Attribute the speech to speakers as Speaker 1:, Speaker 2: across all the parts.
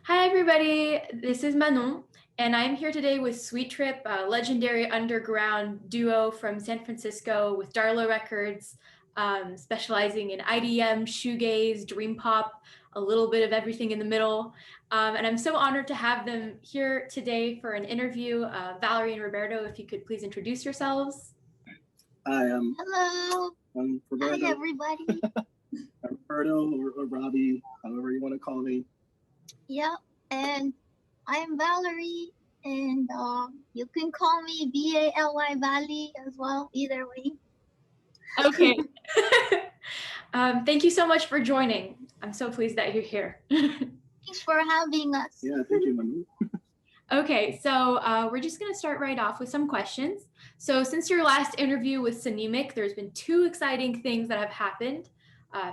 Speaker 1: Hi everybody, this is Manon, and I'm here today with Sweet Trip, a legendary underground duo from San Francisco with Darlow Records, specializing in IDM, shoegaze, dream pop, a little bit of everything in the middle. And I'm so honored to have them here today for an interview. Valerie and Roberto, if you could please introduce yourselves.
Speaker 2: Hi,
Speaker 3: Hello.
Speaker 2: I'm Roberto.
Speaker 3: Hi, everybody.
Speaker 2: I'm Roberto or Robbie, however you want to call me.
Speaker 3: Yep, and I'm Valerie, and you can call me Vally Valley as well, either way.
Speaker 1: Okay. Thank you so much for joining. I'm so pleased that you're here.
Speaker 3: Thanks for having us.
Speaker 2: Yeah, thank you, Manu.
Speaker 1: Okay, so we're just going to start right off with some questions. So since your last interview with Cinemic, there's been two exciting things that have happened.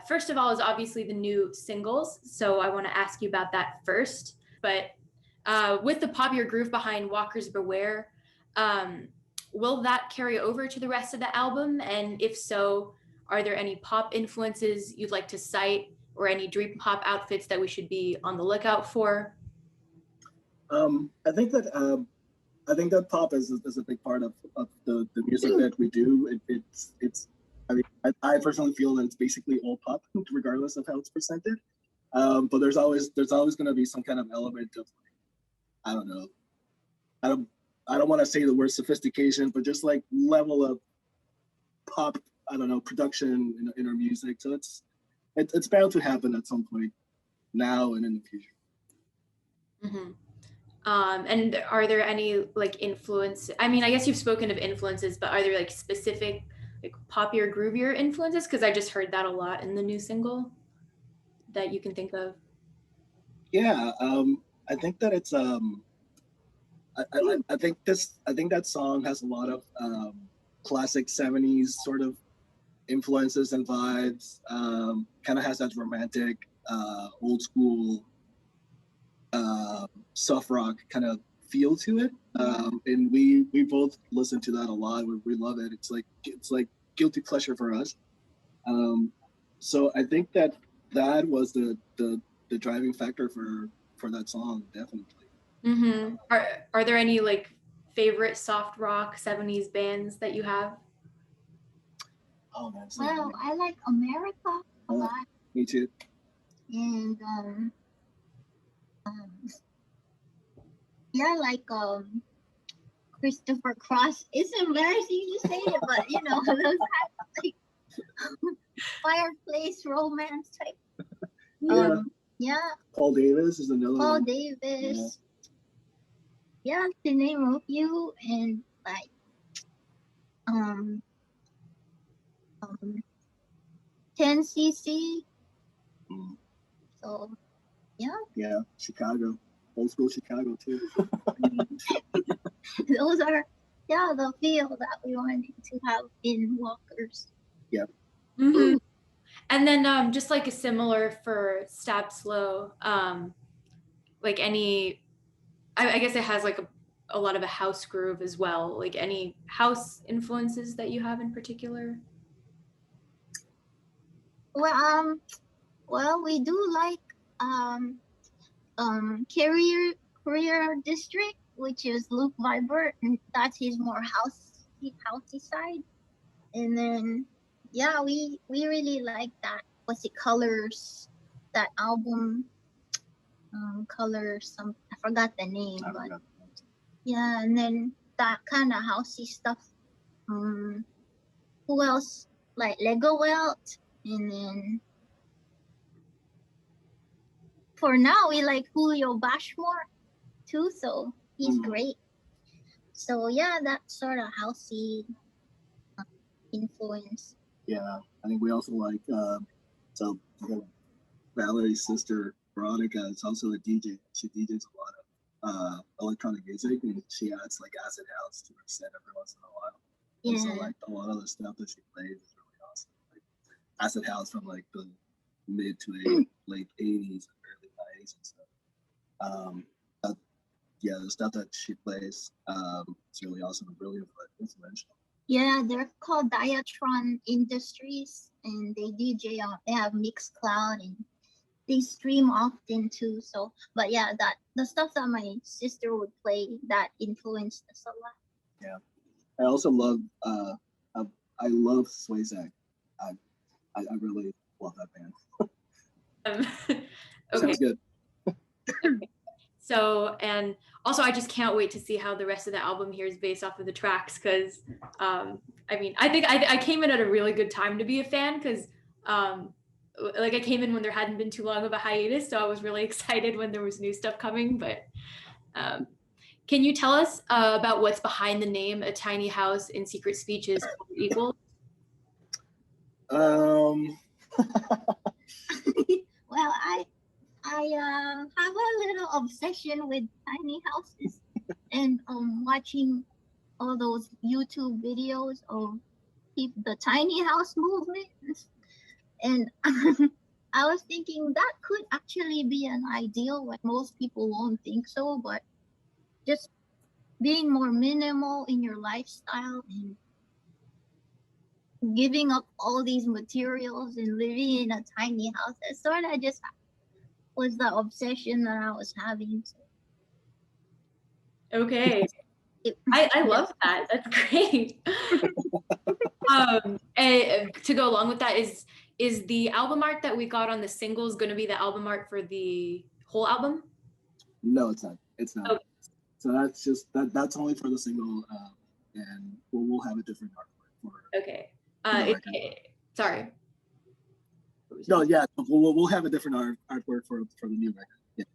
Speaker 1: First of all is obviously the new singles. So I want to ask you about that first. But with the popular groove behind Walkers Beware, will that carry over to the rest of the album? And if so, are there any pop influences you'd like to cite or any dream pop outfits that we should be on the lookout for?
Speaker 2: I think that pop is a big part of the music that we do. It's I mean I personally feel that it's basically all pop, regardless of how it's presented. But there's always going to be some kind of element of, I don't know, I don't want to say the word sophistication, but just like level of pop, I don't know, production in our music. So it's bound to happen at some point now and in the future.
Speaker 1: Mm-hmm. And are there any like influence? I mean, I guess you've spoken of influences, but are there like specific like poppier, groovier influences? Because I just heard that a lot in the new single that you can think of.
Speaker 2: Yeah, I think that it's I think that song has a lot of classic '70s sort of influences and vibes. Kind of has that romantic, old school, soft rock kind of feel to it. And we both listen to that a lot. We love it. It's like guilty pleasure for us. So I think that was the driving factor for that song, definitely.
Speaker 1: Mm-hmm. Are there any like favorite soft rock '70s bands that you have?
Speaker 2: Oh man.
Speaker 3: Well, I like America a lot.
Speaker 2: Me too.
Speaker 3: And yeah, like Christopher Cross. It's embarrassing to say it, but you know, those kind of like fireplace romance type. Yeah.
Speaker 2: Paul Davis is another
Speaker 3: Paul
Speaker 2: one.
Speaker 3: Davis. Yeah, to name a few, and like 10cc. So yeah,
Speaker 2: Chicago, old school Chicago too.
Speaker 3: Those are the feel that we wanted to have in Walkers.
Speaker 2: Yep.
Speaker 1: Mm-hmm. And then just like a similar for Stab Slow, like any, I guess it has like a lot of a house groove as well. Like any house influences that you have in particular?
Speaker 3: Well, we do like Career District, which is Luke Vibert, and that's his more housey side. And then we really like that. What's it? Colors, that album. Colors. I forgot the name, but yeah. And then that kind of housey stuff. Who else? Like Lego Welt, and then for now we like Julio Bashmore too, so he's great. So yeah, that sort of housey influence.
Speaker 2: Yeah, I think we also like so Valerie's sister Veronica is also a DJ. She DJs a lot of electronic music, and she adds like acid house to her set every once in a while. Yeah. And so like a lot of the stuff that she plays is really awesome. Like acid house from like the mid to late '80s and early '90s and stuff. yeah, the stuff that she plays, it's really awesome and really influential.
Speaker 3: Yeah, they're called Diatron Industries, and they DJ on. They have Mixcloud, and they stream often too. So, but yeah, that the stuff that my sister would play that influenced us a lot.
Speaker 2: Yeah, I also love I love Swayzak. I really love that band.
Speaker 1: Okay.
Speaker 2: Sounds good.
Speaker 1: So, and also I just can't wait to see how the rest of the album here is based off of the tracks, because I mean, I think I came in at a really good time to be a fan, because like I came in when there hadn't been too long of a hiatus, so I was really excited when there was new stuff coming. But can you tell us about what's behind the name A Tiny House in Secret Speeches Equal?
Speaker 3: Well, I have a little obsession with tiny houses and watching all those YouTube videos of the tiny house movement, and I was thinking that could actually be an ideal, but most people won't think so. But just being more minimal in your lifestyle and giving up all these materials and living in a tiny house, that sort of just was the obsession that I was having.
Speaker 1: Okay. I love that. That's great. And to go along with that, is the album art that we got on the singles going to be the album art for the whole album?
Speaker 2: No, it's not. It's not.
Speaker 1: Okay.
Speaker 2: So that's just that's only for the single, and we'll have a different artwork for.
Speaker 1: Okay. Sorry.
Speaker 2: No, yeah, we'll have a different artwork for the new record. Yeah.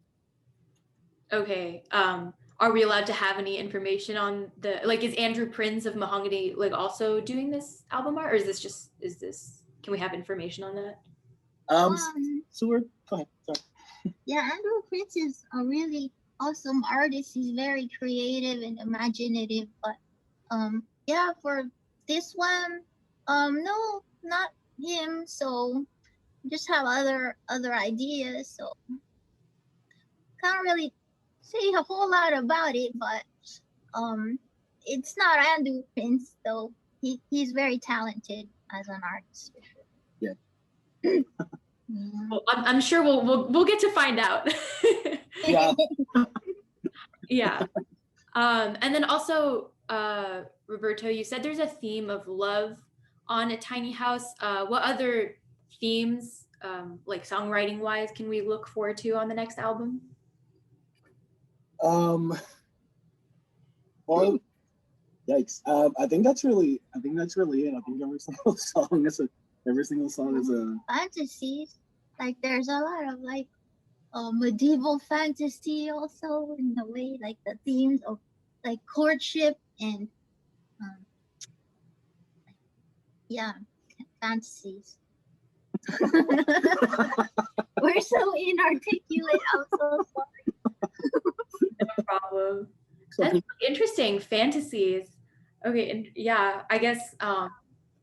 Speaker 2: Okay.
Speaker 1: Are we allowed to have any information on the, like, is Andrew Prinz of Mahogany like also doing this album art, or is this can we have information on that?
Speaker 2: So go ahead. Sorry.
Speaker 3: Yeah, Andrew Prinz is a really awesome artist. He's very creative and imaginative. But yeah, for this one, no, not him. So just have other ideas. So can't really say a whole lot about it, but it's not Andrew Prinz though. He's very talented as an artist for sure.
Speaker 2: Yeah.
Speaker 1: Well, I'm sure we'll get to find out.
Speaker 2: Yeah.
Speaker 1: Yeah. And then also, Roberto, you said there's a theme of love on A Tiny House. What other themes, like songwriting wise, can we look forward to on the next album?
Speaker 2: Well, yikes. I think that's really it. I think every single song is a
Speaker 3: fantasies. Like there's a lot of like medieval fantasy also in the way, like the themes of like courtship and yeah, fantasies. We're so inarticulate. I'm so sorry.
Speaker 1: No problem. That's interesting. Fantasies. Okay, and yeah, I guess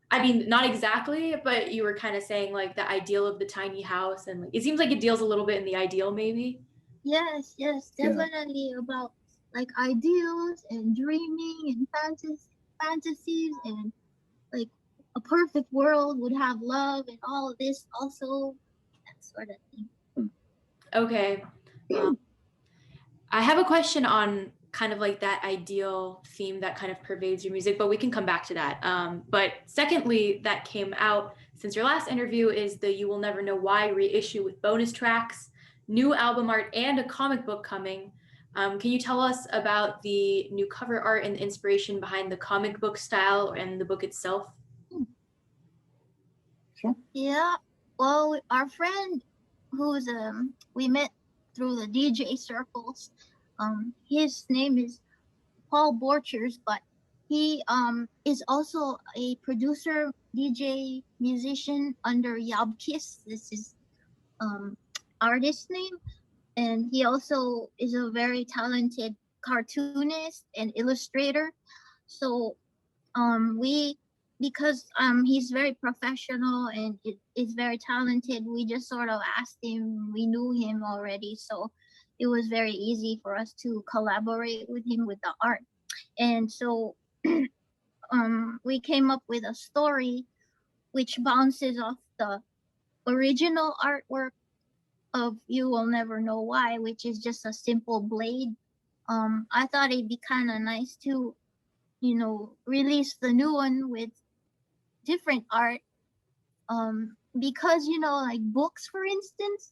Speaker 1: I mean, not exactly, but you were kind of saying like the ideal of the tiny house, and like, it seems like it deals a little bit in the ideal, maybe.
Speaker 3: Yes, definitely about like ideals and dreaming and fantasies, and like a perfect world would have love and all of this also, that sort of thing.
Speaker 1: Okay. I have a question on kind of like that ideal theme that kind of pervades your music, but we can come back to that. But secondly, that came out since your last interview is the You Will Never Know Why reissue with bonus tracks, new album art, and a comic book coming. Can you tell us about the new cover art and the inspiration behind the comic book style and the book itself?
Speaker 2: Sure.
Speaker 3: Yeah, well, our friend who's we met through the DJ circles, his name is Paul Borchers, but he is also a producer, DJ, musician under Yabkiss. This is artist name, and he also is a very talented cartoonist and illustrator. So because he's very professional and is very talented, we just sort of asked him. We knew him already, so it was very easy for us to collaborate with him with the art. And so we came up with a story which bounces off the original artwork of You Will Never Know Why, which is just a simple blade. I thought it'd be kind of nice to, release the new one with different art. Because, like books, for instance,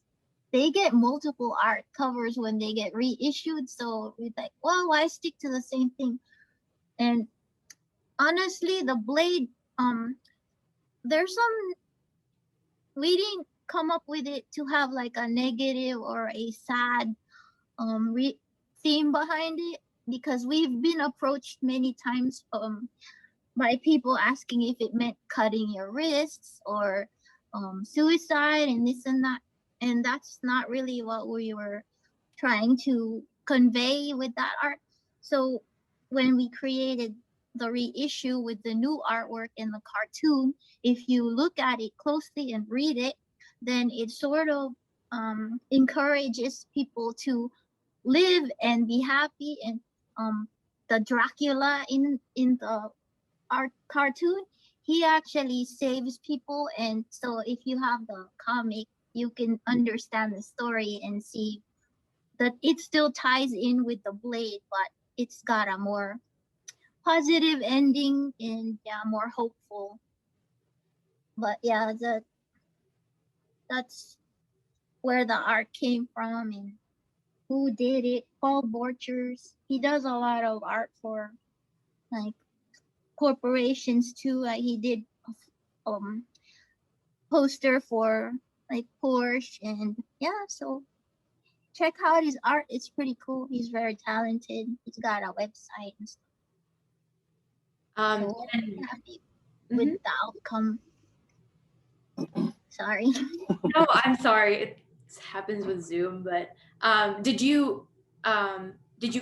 Speaker 3: they get multiple art covers when they get reissued. So we're like, well, why stick to the same thing? And honestly, the blade, there's some, we didn't come up with it to have like a negative or a sad theme behind it, because we've been approached many times by people asking if it meant cutting your wrists or suicide and this and that. And that's not really what we were trying to convey with that art. So when we created the reissue with the new artwork and the cartoon, if you look at it closely and read it, then it sort of encourages people to live and be happy. And the Dracula in the art cartoon, he actually saves people. And so if you have the comic, you can understand the story and see that it still ties in with the blade, but it's got a more positive ending and more hopeful. But yeah, that's where the art came from and who did it. Paul Borchers, he does a lot of art for like corporations too. Like he did poster for like Porsche, and so check out his art. It's pretty cool. He's very talented. He's got a website and stuff. So I'm happy with the outcome. Sorry.
Speaker 1: No, I'm sorry. It happens with Zoom, but did you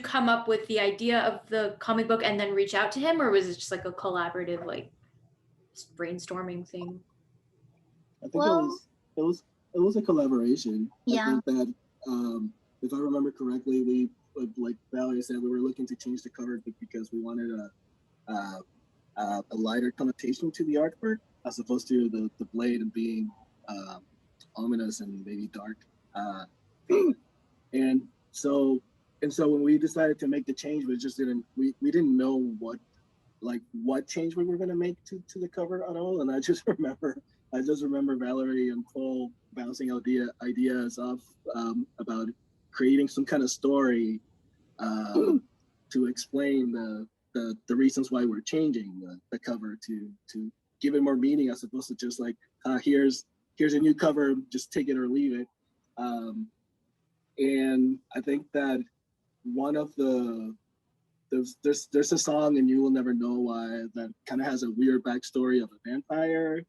Speaker 1: come up with the idea of the comic book and then reach out to him, or was it just like a collaborative, like brainstorming thing?
Speaker 2: I think it was a collaboration.
Speaker 3: Yeah.
Speaker 2: I think that if I remember correctly, we, like Valerie said, we were looking to change the cover because we wanted a lighter connotation to the artwork, as opposed to the blade and being ominous and maybe dark. And so when we decided to make the change, we didn't know what change we were going to make to the cover at all. And I just remember Valerie and Cole bouncing ideas off about creating some kind of story to explain the reasons why we're changing the cover to give it more meaning, as opposed to just like here's a new cover, just take it or leave it. And I think that one of there's a song in You Will Never Know Why that kind of has a weird backstory of a vampire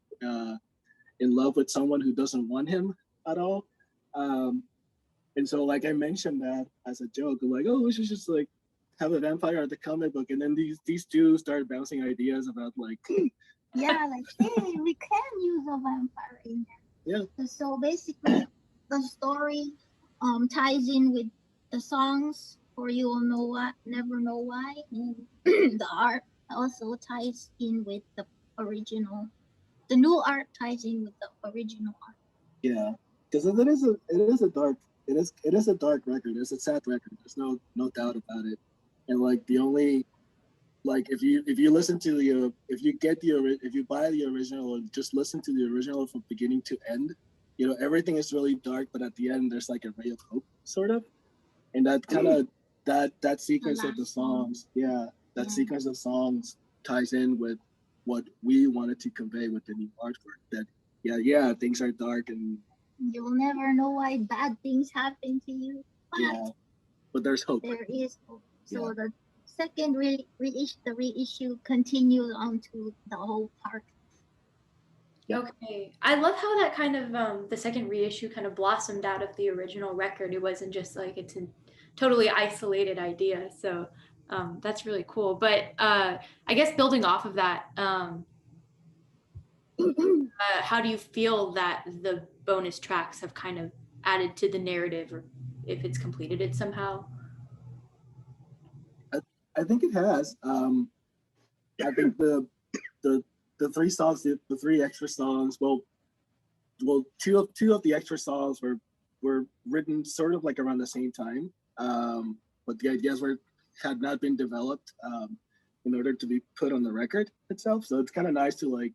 Speaker 2: in love with someone who doesn't want him at all. And so like I mentioned that as a joke, I'm like, oh, we should just like have a vampire at the comic book. And then these two started bouncing ideas about like
Speaker 3: yeah, like, hey, we can use a vampire in there.
Speaker 2: Yeah.
Speaker 3: So basically the story ties in with the songs for You Will Never Know Why, and the art also ties in with the original. The new art ties in with the original art.
Speaker 2: Yeah, because it is a dark record. It's a sad record. There's no doubt about it. And like the only, like if you listen to if you buy the original and just listen to the original from beginning to end, everything is really dark, but at the end there's like a ray of hope, sort of. And that kind of that sequence of the songs, sequence of songs ties in with what we wanted to convey with the new artwork. That things are dark and
Speaker 3: you'll never know why bad things happen to you.
Speaker 2: But there's hope.
Speaker 3: There is hope. So the second reissue continues on to the whole part.
Speaker 1: Okay, I love how that kind of the second reissue kind of blossomed out of the original record. It wasn't just like it's a totally isolated idea. So that's really cool. But I guess building off of that, how do you feel that the bonus tracks have kind of added to the narrative, or if it's completed it somehow?
Speaker 2: I think it has. I think the three songs, the three extra songs. Well, two of the extra songs were written sort of like around the same time, but the ideas had not been developed in order to be put on the record itself. So it's kind of nice to like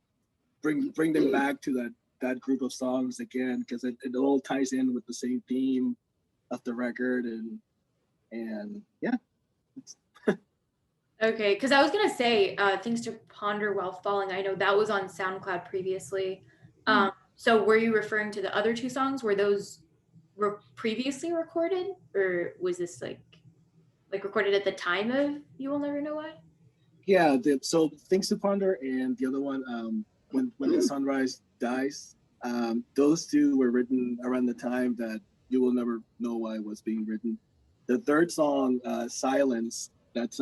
Speaker 2: bring them back to that group of songs again, because it all ties in with the same theme of the record, and yeah.
Speaker 1: Okay, because I was gonna say things to ponder while falling. I know that was on SoundCloud previously. So were you referring to the other two songs? Were those previously recorded, or was this like recorded at the time of You Will Never Know Why?
Speaker 2: Yeah. So Things to Ponder and the other one, when the Sunrise Dies. Those two were written around the time that You Will Never Know Why was being written. The third song, Silence, that's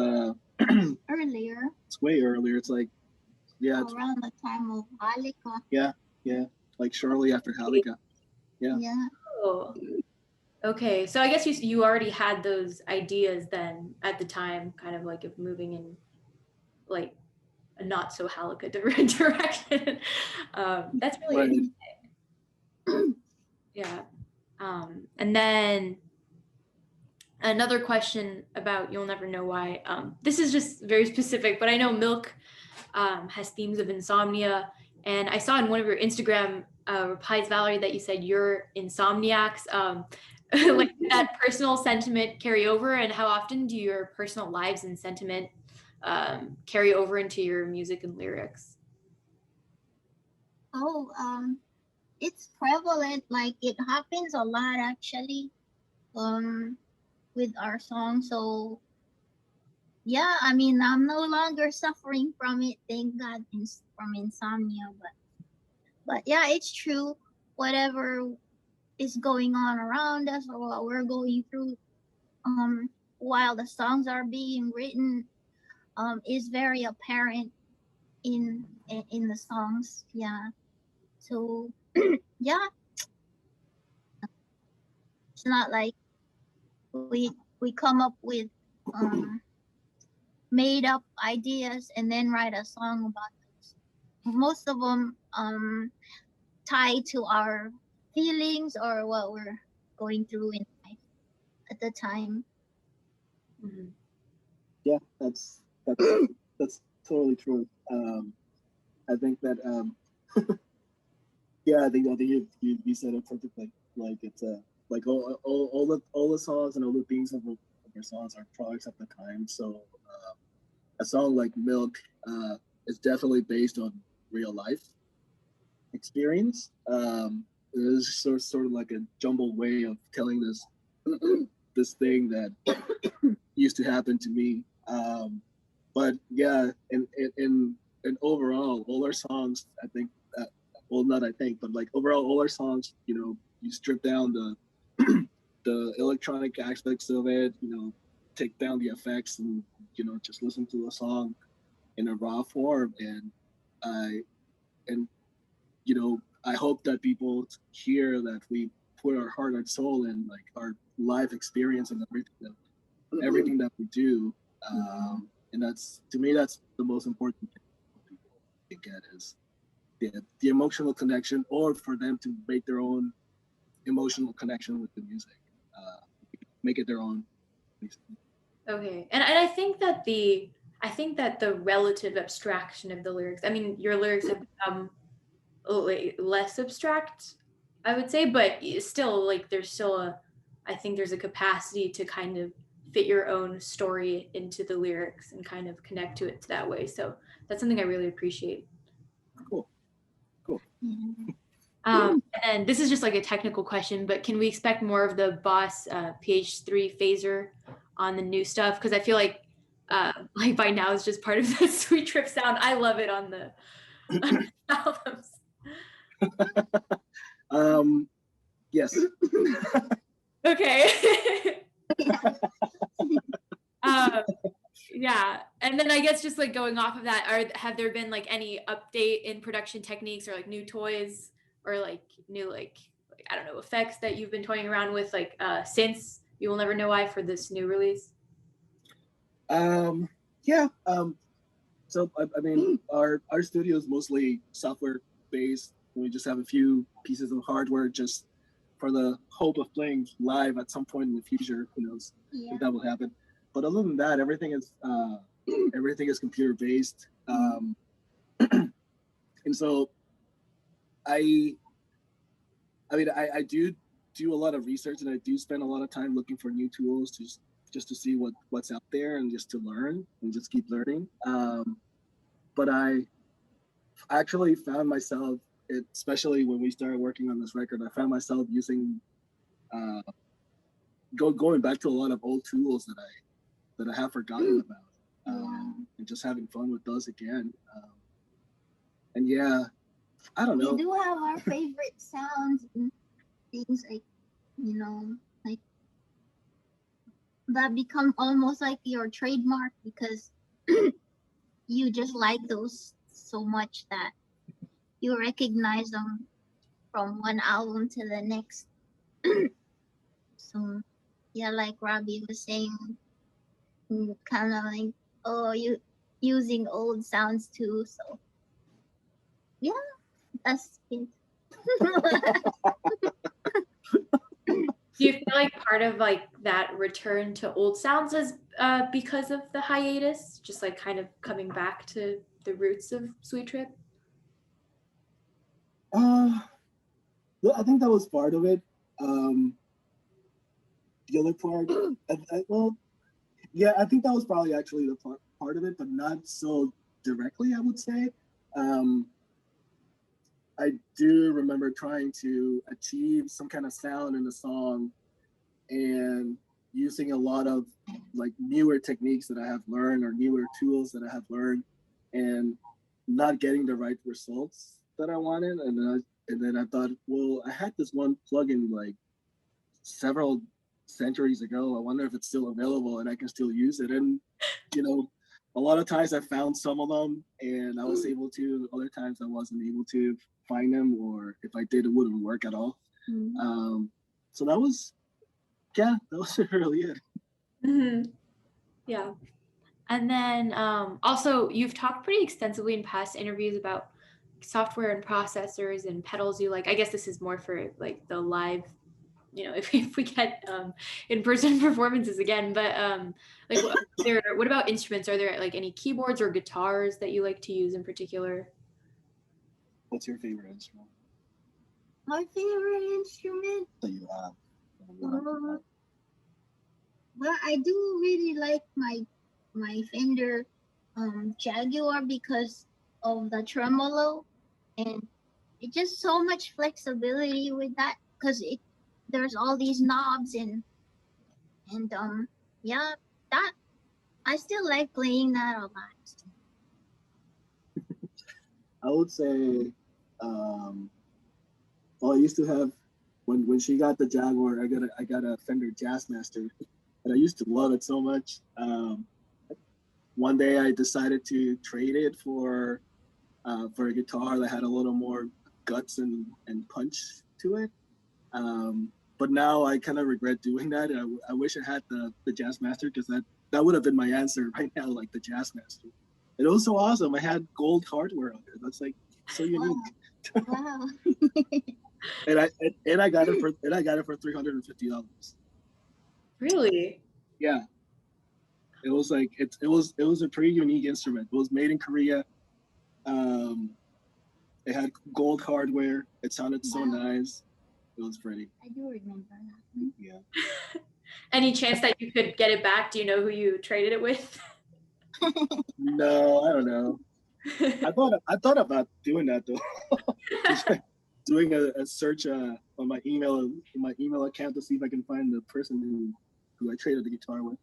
Speaker 3: Earlier.
Speaker 2: It's way earlier. It's like, yeah,
Speaker 3: around the time of Halika.
Speaker 2: Yeah, like shortly after Halika. Yeah.
Speaker 1: Oh. Okay, so I guess you already had those ideas then at the time, kind of like of moving in like a not so Halika direction. That's really interesting. Yeah. And then another question about You'll Never Know Why. This is just very specific, but I know Milk has themes of insomnia, and I saw in one of your Instagram replies, Valerie, that you said you're insomniacs. Like that personal sentiment carry over, and how often do your personal lives and sentiment carry over into your music and lyrics?
Speaker 3: Oh, it's prevalent. Like it happens a lot actually, with our song. So yeah, I mean, I'm no longer suffering from it, thank God, from insomnia. But yeah, it's true. Whatever is going on around us or what we're going through, while the songs are being written, is very apparent in the songs. Yeah. So yeah, it's not like we come up with made up ideas and then write a song about those. Most of them tied to our feelings or what we're going through in life at the time.
Speaker 1: Mm-hmm.
Speaker 2: Yeah, that's totally true. I think that yeah, I think you said it perfectly. Like it's like all the songs and all the themes of your songs are products of the time. So a song like Milk is definitely based on real life experience. It's sort of like a jumbled way of telling this thing that used to happen to me. But yeah, and overall, all our songs, I think, well, not I think, but like overall, all our songs, you strip down the the electronic aspects of it, take down the effects, and just listen to a song in a raw form, and I and I hope that people hear that we put our heart and soul in like our life experience and everything that we do. And that's, to me, that's the most important thing people can get is the emotional connection, or for them to make their own emotional connection with the music, make it their own, basically.
Speaker 1: Okay, and I think that the relative abstraction of the lyrics. I mean, your lyrics have become less abstract, I would say, but still, like, I think there's a capacity to kind of fit your own story into the lyrics and kind of connect to it that way. So that's something I really appreciate.
Speaker 2: Cool.
Speaker 1: And this is just like a technical question, but can we expect more of the Boss PH3 phaser on the new stuff? Because I feel like by now it's just part of the Sweet Trip sound. I love it on the albums.
Speaker 2: Yes.
Speaker 1: Okay. Yeah, and then I guess just like going off of that, have there been like any update in production techniques or like new toys or like new like I don't know, effects that you've been toying around with, like since You Will Never Know Why for this new release?
Speaker 2: Yeah. So I mean, our studio is mostly software based. We just have a few pieces of hardware just for the hope of playing live at some point in the future. Who knows if that will happen? But other than that, everything is computer based. And so I mean, I do a lot of research, and I do spend a lot of time looking for new tools just to see what's out there and just to learn and just keep learning. But I actually found myself, especially when we started working on this record, I found myself using going back to a lot of old tools that I have forgotten about, and just having fun with those again. And yeah, I don't know.
Speaker 3: We do have our favorite sounds and things like, like that become almost like your trademark because you just like those so much that you recognize them from one album to the next. So yeah, like Robbie was saying, kind of like, oh, you using old sounds too. So yeah, that's it.
Speaker 1: Do you feel like part of like that return to old sounds is because of the hiatus, just like kind of coming back to the roots of Sweet Trip?
Speaker 2: Well, I think that was part of it. The other part, well, yeah, I think that was probably actually the part of it, but not so directly, I would say. I do remember trying to achieve some kind of sound in the song and using a lot of like newer techniques that I have learned or newer tools that I have learned and not getting the right results that I wanted. And then I thought, well, I had this one plugin like several centuries ago. I wonder if it's still available and I can still use it. And a lot of times I found some of them and I was able to. Other times I wasn't able to find them, or if I did, it wouldn't work at all. So that was really it.
Speaker 1: Mm-hmm. Yeah. And then also, you've talked pretty extensively in past interviews about software and processors and pedals you like. I guess this is more for like the live, if we get in-person performances again. But like, what about instruments? Are there like any keyboards or guitars that you like to use in particular?
Speaker 2: What's your favorite instrument?
Speaker 3: My favorite instrument?
Speaker 2: That you have.
Speaker 3: Well, I do really like my Fender Jaguar because of the tremolo, and it's just so much flexibility with that because there's all these knobs and yeah, that I still like playing that a lot.
Speaker 2: I would say, well, I used to have when she got the Jaguar, I got a Fender Jazzmaster, and I used to love it so much. One day I decided to trade it for a guitar that had a little more guts and punch to it. But now I kind of regret doing that. I wish I had the Jazzmaster because that would have been my answer right now, like the Jazzmaster. It was so awesome. I had gold hardware on it. That's like so unique.
Speaker 3: Wow.
Speaker 2: and I got it for $350.
Speaker 1: Really?
Speaker 2: Yeah. It was like it was a pretty unique instrument. It was made in Korea. It had gold hardware. It sounded so nice. It was pretty.
Speaker 3: I do remember that.
Speaker 2: Yeah.
Speaker 1: Any chance that you could get it back? Do you know who you traded it with?
Speaker 2: No, I don't know. I thought about doing that though. Doing a search on my email account to see if I can find the person who I traded the guitar with.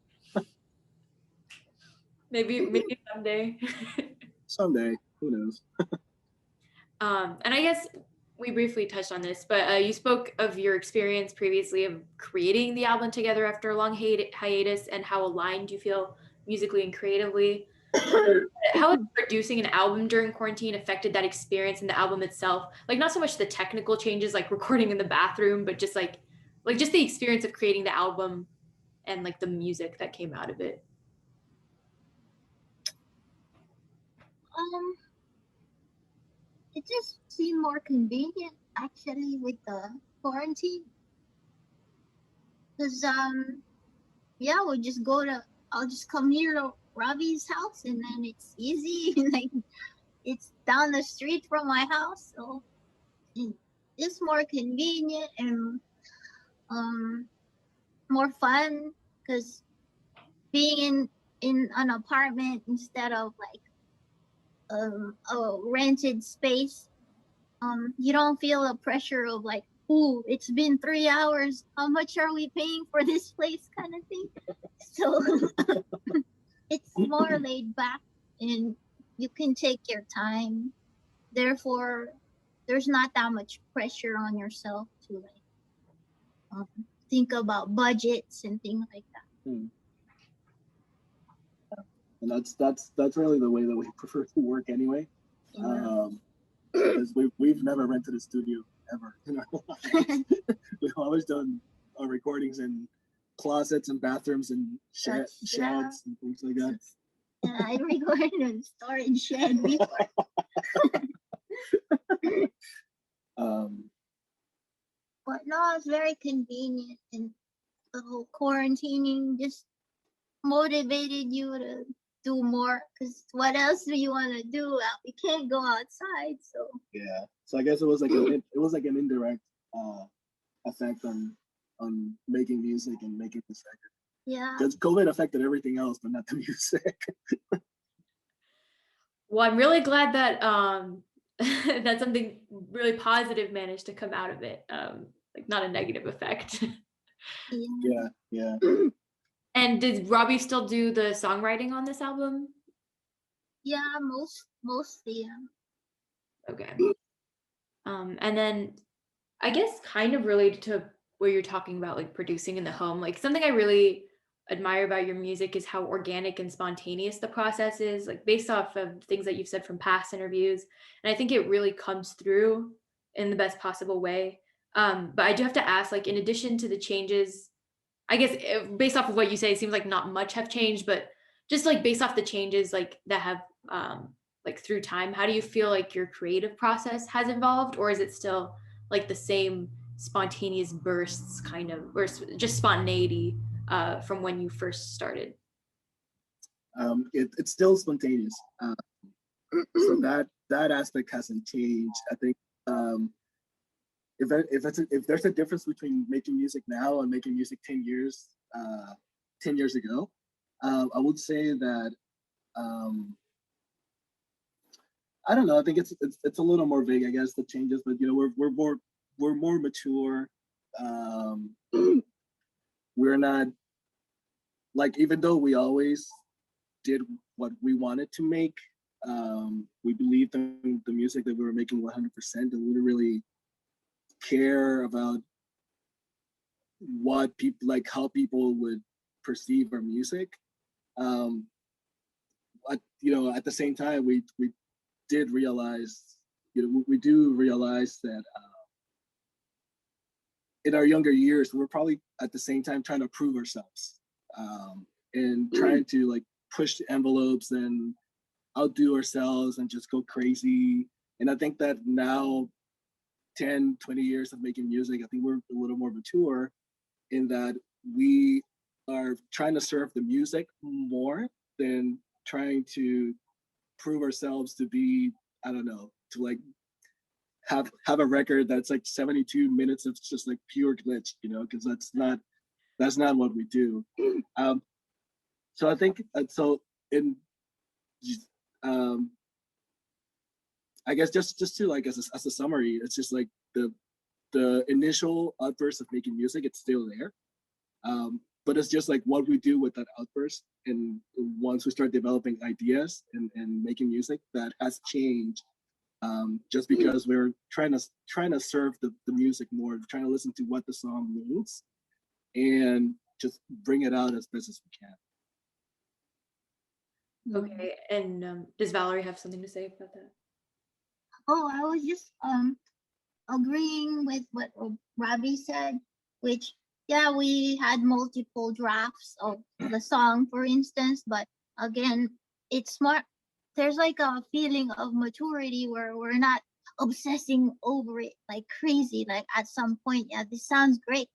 Speaker 1: maybe someday.
Speaker 2: Someday, who knows?
Speaker 1: And I guess we briefly touched on this, but you spoke of your experience previously of creating the album together after a long hiatus and how aligned you feel musically and creatively. How has producing an album during quarantine affected that experience and the album itself? Like not so much the technical changes like recording in the bathroom, but just like just the experience of creating the album and like the music that came out of it.
Speaker 3: It just seemed more convenient actually with the quarantine. Cause yeah, I'll just come here to Robbie's house and then it's easy. Like it's down the street from my house, so it's more convenient and more fun. Cause being in an apartment instead of like a rented space, you don't feel the pressure of like, ooh, it's been 3 hours. How much are we paying for this place, kind of thing. So it's more laid back, and you can take your time. Therefore, there's not that much pressure on yourself to like think about budgets and things like that.
Speaker 2: And that's really the way that we prefer to work anyway.
Speaker 3: Yeah.
Speaker 2: Because we've never rented a studio ever in our lives. We've always done our recordings in closets and bathrooms and sheds and things like that.
Speaker 3: Yeah, I recorded in a storage shed before. But no, it's very convenient, and the whole quarantining just motivated you to do more, because what else do you want to do? You can't go outside, so
Speaker 2: yeah. So I guess it was like an indirect effect on making music and making this record.
Speaker 3: Yeah.
Speaker 2: Because COVID affected everything else, but not the music.
Speaker 1: Well, I'm really glad that that something really positive managed to come out of it, like not a negative effect.
Speaker 2: Yeah.
Speaker 1: And did Robbie still do the songwriting on this album?
Speaker 3: Yeah, mostly. Yeah.
Speaker 1: Okay. And then I guess kind of related to where you're talking about like producing in the home, like something I really admire about your music is how organic and spontaneous the process is, like based off of things that you've said from past interviews. And I think it really comes through in the best possible way. But I do have to ask, like, in addition to the changes, I guess based off of what you say, it seems like not much have changed, but just like based off the changes like that have like through time, how do you feel like your creative process has evolved, or is it still like the same spontaneous bursts kind of, or just spontaneity from when you first started?
Speaker 2: It's still spontaneous. So that aspect hasn't changed. I think if there's a difference between making music now and making music 10 years ago, I would say that I don't know. I think it's a little more vague, I guess, the changes, but you know, we're more mature. We're not like, even though we always did what we wanted to make, we believed in the music that we were making 100%, and we didn't really care about what people, like how people would perceive our music. You know, at the same time, we did realize, you know, we do realize that in our younger years, we're probably at the same time trying to prove ourselves, and trying to like push the envelopes and outdo ourselves and just go crazy. And I think that now, 10, 20 years of making music, I think we're a little more mature in that we are trying to serve the music more than trying to prove ourselves to be, I don't know, to like have a record that's like 72 minutes of just like pure glitch, you know, because that's not what we do. So I think so in I guess just to like as a summary, it's just like the initial outburst of making music, it's still there. But it's just like what we do with that outburst, and once we start developing ideas and making music, that has changed. Just because we're trying to serve the music more, trying to listen to what the song means, and just bring it out as best as we can.
Speaker 1: Okay, and does Valerie have something to say about that?
Speaker 3: Oh, I was just agreeing with what Robbie said, which yeah, we had multiple drafts of the song, for instance, but again, it's more there's like a feeling of maturity where we're not obsessing over it like crazy. Like at some point, yeah, this sounds great,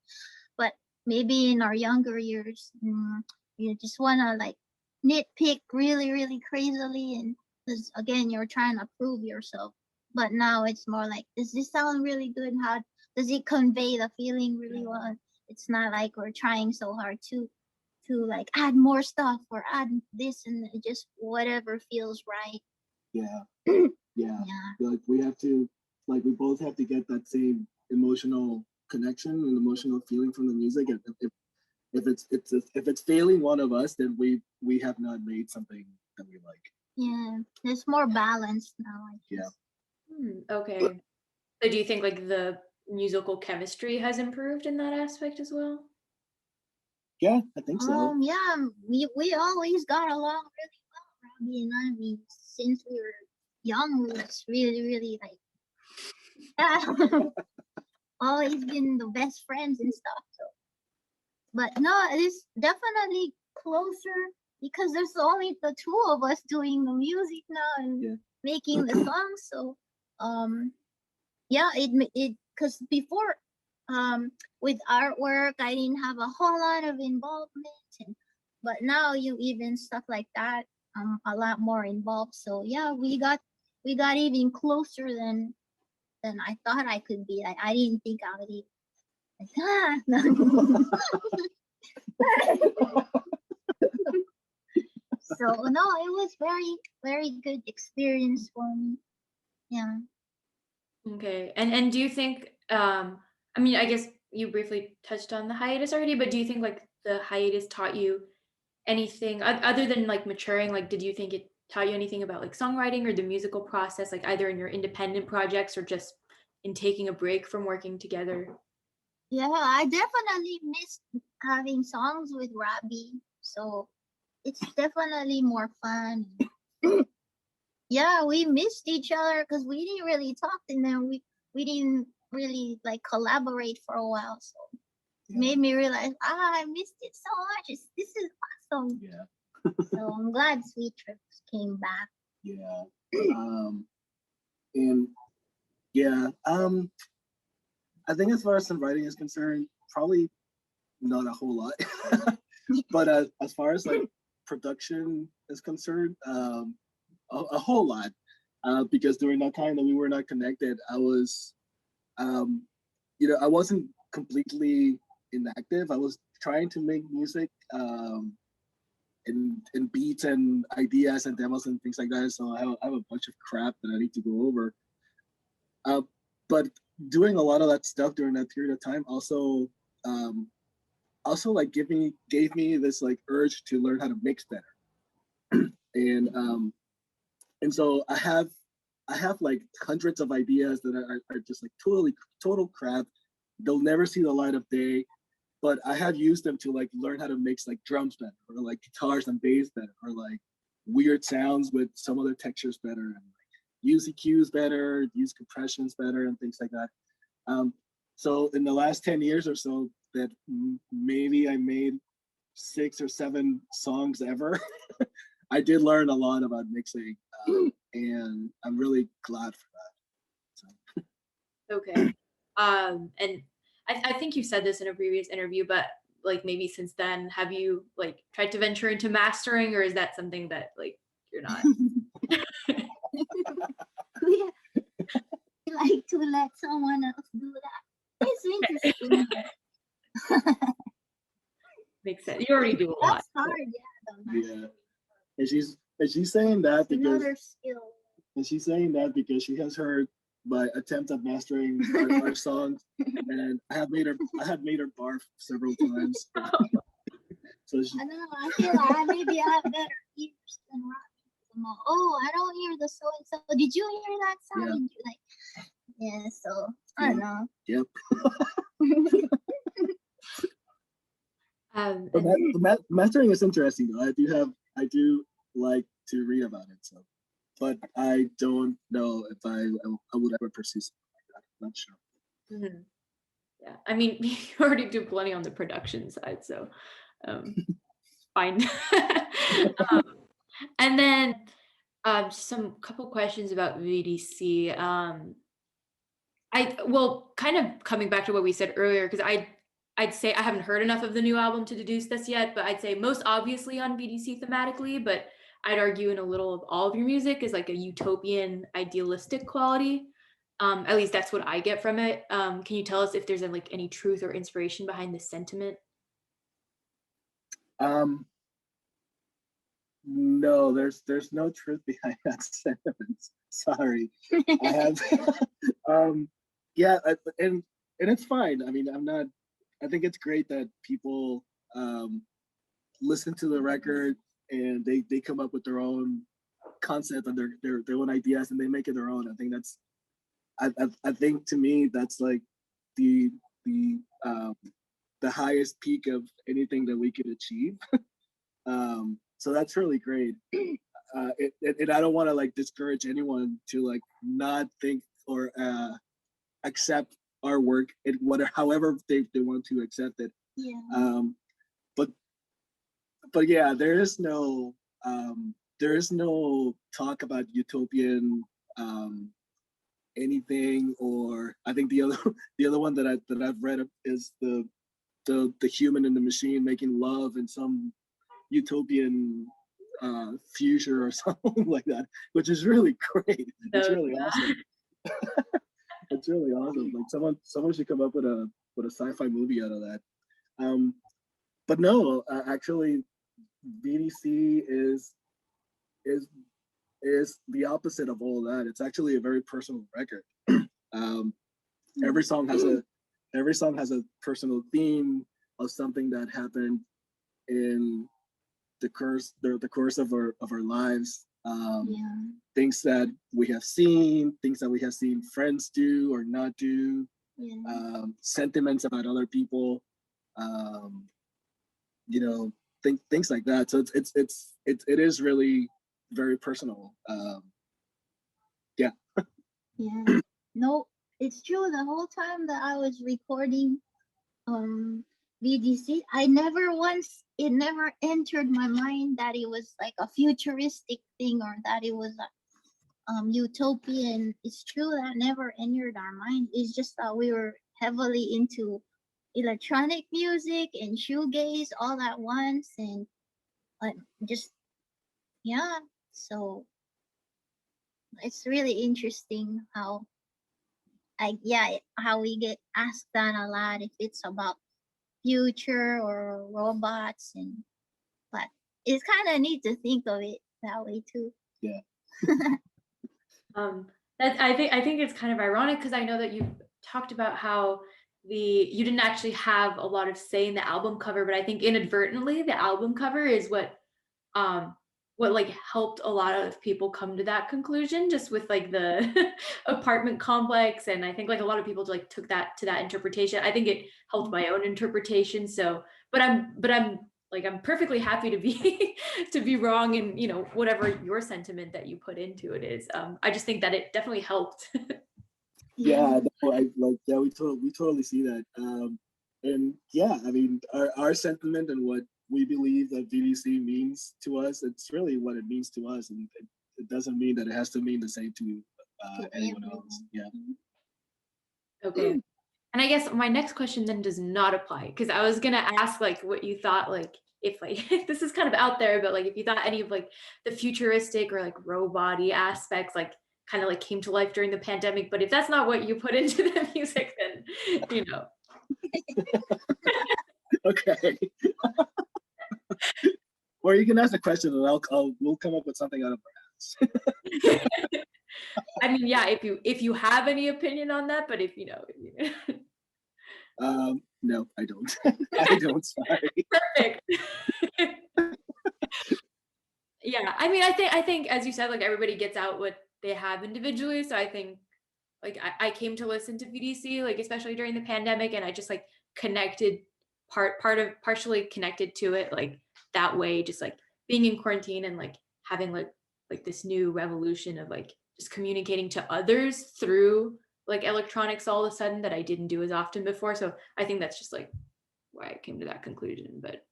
Speaker 3: but maybe in our younger years, you just wanna like nitpick really, really crazily, and because again, you're trying to prove yourself. But now it's more like, does this sound really good? How does it convey the feeling really well? It's not like we're trying so hard to like add more stuff or add this and just whatever feels right.
Speaker 2: Yeah.
Speaker 3: Yeah.
Speaker 2: Like we both have to get that same emotional connection and emotional feeling from the music. And if it's failing one of us, then we have not made something that we like.
Speaker 3: Yeah, there's more balance now, I guess.
Speaker 1: Okay. So do you think like the musical chemistry has improved in that aspect as well?
Speaker 2: Yeah, I think so.
Speaker 3: Yeah, we always got along really well, Robbie and I. I mean, since we were young, we was really, really like, yeah, always been the best friends and stuff. So, but no, it's definitely closer because there's only the two of us doing the music now and making the songs. So, yeah, it because before, with artwork, I didn't have a whole lot of involvement, but now you even stuff like that, a lot more involved. So yeah, we got even closer than I thought I could be. Like I didn't think I would even like So no, it was very, very good experience for me. Yeah.
Speaker 1: Okay. And do you think I mean, I guess you briefly touched on the hiatus already, but do you think like the hiatus taught you anything other than like maturing? Like did you think it taught you anything about like songwriting or the musical process, like either in your independent projects or just in taking a break from working together?
Speaker 3: Yeah, I definitely missed having songs with Robbie. So it's definitely more fun. Yeah, we missed each other because we didn't really talk, and then we didn't really like collaborate for a while. So it made me realize, I missed it so much. This is awesome.
Speaker 2: Yeah.
Speaker 3: So I'm glad Sweet Trips came back.
Speaker 2: Yeah. And yeah, I think as far as some writing is concerned, probably not a whole lot. But as far as like production is concerned, a whole lot. Because during that time that we were not connected, I was, I wasn't completely inactive. I was trying to make music, in beats and ideas and demos and things like that. So I have a bunch of crap that I need to go over. But doing a lot of that stuff during that period of time also like gave me this like urge to learn how to mix better. And so I have like hundreds of ideas that are just like total crap. They'll never see the light of day, but I have used them to like learn how to mix like drums better, or like guitars and bass better, or like weird sounds with some other textures better, and like use EQs better, use compressions better, and things like that. So in the last 10 years or so, that maybe I made 6 or 7 songs ever. I did learn a lot about mixing, and I'm really glad for that.
Speaker 1: So. Okay. And I think you said this in a previous interview, but like maybe since then, have you like tried to venture into mastering, or is that something that like you're not?
Speaker 3: We like to let someone else do that. It's interesting.
Speaker 1: Makes sense. You already do a lot.
Speaker 3: That's hard,
Speaker 2: yeah. And she's saying that because
Speaker 3: another skill.
Speaker 2: And she's saying that because she has heard my attempt at mastering our songs, and I have made her barf several times. So
Speaker 3: I know. I feel like maybe I have better ears than Robbie. Oh, I don't hear the so and so. Did you hear that sound?
Speaker 2: Yeah.
Speaker 3: Yeah. So I don't know.
Speaker 2: Yep.
Speaker 1: And
Speaker 2: But mastering is interesting though. I do like to read about it. So, but I don't know if I would ever pursue something like that. I'm not sure.
Speaker 1: Mhm. Yeah, I mean, you already do plenty on the production side, so fine. um, and then some couple questions about VDC. Well, kind of coming back to what we said earlier, because I'd say I haven't heard enough of the new album to deduce this yet, but I'd say most obviously on VDC thematically, but I'd argue in a little of all of your music is like a utopian, idealistic quality. At least that's what I get from it. Can you tell us if there's like any truth or inspiration behind this sentiment?
Speaker 2: No, there's no truth behind that sentiment. Sorry, I have. Yeah, and it's fine. I mean, I'm not. I think it's great that people listen to the record and they come up with their own concept and their own ideas and they make it their own. I think that's. I think to me that's like the the um, the highest peak of anything that we could achieve. So that's really great. And I don't want to like discourage anyone to like not think or accept our work and whatever, however they want to accept it.
Speaker 3: Yeah.
Speaker 2: But yeah, there is no talk about utopian anything. Or I think the other one that I've read is the human and the machine making love in some utopian future or something like that, which is really great. It's really awesome. It's really awesome. Like someone should come up with a sci-fi movie out of that. But no, actually, VDC is the opposite of all that. It's actually a very personal record. Every song has a personal theme of something that happened in the course of our lives. Things that we have seen, things that we have seen friends do or not do, sentiments about other people, things like that. So it is really very personal. Yeah.
Speaker 3: Yeah. No, it's true. The whole time that I was recording VDC, it never entered my mind that it was like a futuristic thing or that it was a utopian. It's true that never entered our mind. It's just that we were heavily into electronic music and shoegaze all at once, and just so it's really interesting how how we get asked that a lot if it's about future or robots, but it's kind of neat to think of it that way too.
Speaker 2: Yeah.
Speaker 1: I think it's kind of ironic because I know that you talked about how you didn't actually have a lot of say in the album cover, but I think inadvertently the album cover is what like helped a lot of people come to that conclusion, just with like the apartment complex. And I think like a lot of people like took that to that interpretation. I think it helped my own interpretation. So, but I'm perfectly happy to be to be wrong in, whatever your sentiment that you put into it is. I just think that it definitely helped.
Speaker 2: Yeah, no, we totally see that. And yeah, I mean, our sentiment and what we believe that VDC means to us, it's really what it means to us, and it doesn't mean that it has to mean the same to anyone else. Yeah.
Speaker 1: Okay. And I guess my next question then does not apply, because I was gonna ask like what you thought, like if like this is kind of out there, but like if you thought any of like the futuristic or like robot-y aspects like kind of like came to life during the pandemic. But if that's not what you put into the music, then
Speaker 2: Okay. Or you can ask a question and we'll come up with something out of our hats.
Speaker 1: I mean, yeah, if you have any opinion on that, but if
Speaker 2: no, I don't. I don't. Sorry.
Speaker 1: Perfect. Yeah, I mean, I think as you said, like everybody gets out what they have individually. So I think like I came to listen to VDC like especially during the pandemic, and I just like connected partially connected to it like that way, just like being in quarantine and like having like like this new revolution of like just communicating to others through like electronics all of a sudden that I didn't do as often before. So I think that's just like why I came to that conclusion. But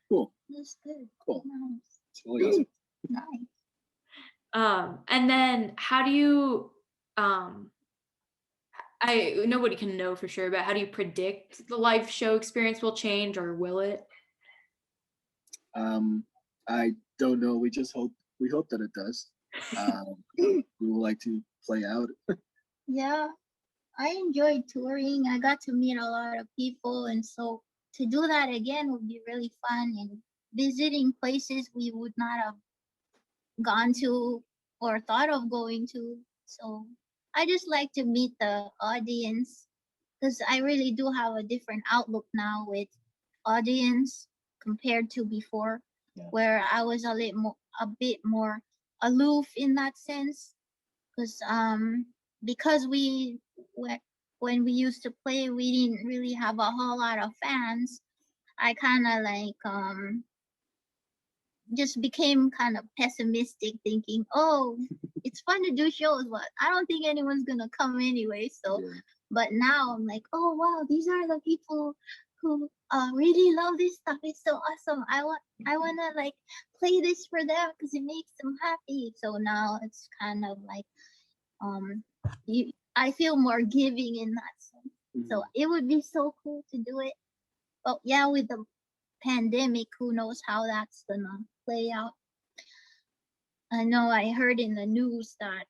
Speaker 2: Cool.
Speaker 3: That's good.
Speaker 2: Cool.
Speaker 3: Nice.
Speaker 2: It's really awesome.
Speaker 3: Nice.
Speaker 1: and then how do you nobody can know for sure, but how do you predict the live show experience will change, or will it?
Speaker 2: I don't know. We hope that it does. We would like to play out.
Speaker 3: Yeah, I enjoyed touring. I got to meet a lot of people, and so to do that again would be really fun, and visiting places we would not have gone to or thought of going to. So I just like to meet the audience because I really do have a different outlook now with audience compared to before, where I was a bit more aloof in that sense. Because when we used to play, we didn't really have a whole lot of fans. I kind of like just became kind of pessimistic, thinking, oh, it's fun to do shows, but I don't think anyone's gonna come anyway. So, but now I'm like, oh wow, these are the people who really love this stuff. It's so awesome. I wanna like play this for them because it makes them happy. So now it's kind of like I feel more giving in that sense. Mm-hmm. So it would be so cool to do it. But yeah, with the pandemic, who knows how that's gonna play out. I know I heard in the news that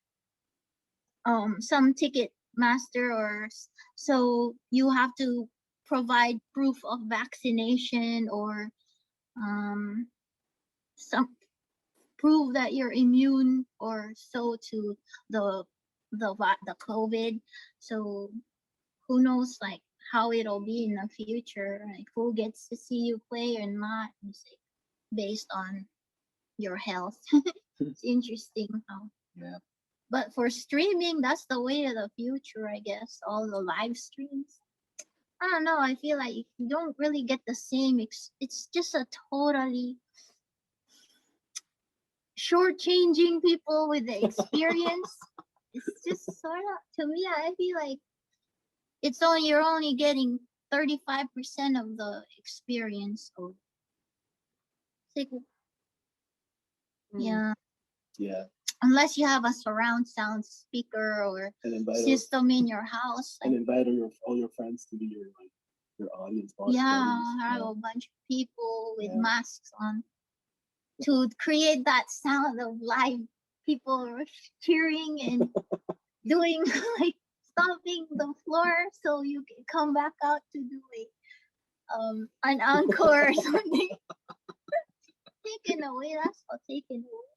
Speaker 3: some ticket master or so you have to provide proof of vaccination or some prove that you're immune or so to the COVID. So who knows like how it'll be in the future, like who gets to see you play or not, based on your health. It's interesting how.
Speaker 2: Yeah.
Speaker 3: But for streaming, that's the way of the future, I guess. All the live streams. I don't know. I feel like you don't really get the same. It's just a totally shortchanging people with the experience. It's just sort of, to me, I feel like you're only getting 35% of the experience. So, like, yeah. Unless you have a surround sound speaker or system in your house.
Speaker 2: And invite all your friends to be your audience.
Speaker 3: Have a bunch of people with masks on to create that sound of live people cheering and doing like stomping the floor so you can come back out to do an encore or something. Taken away, that's what taken away.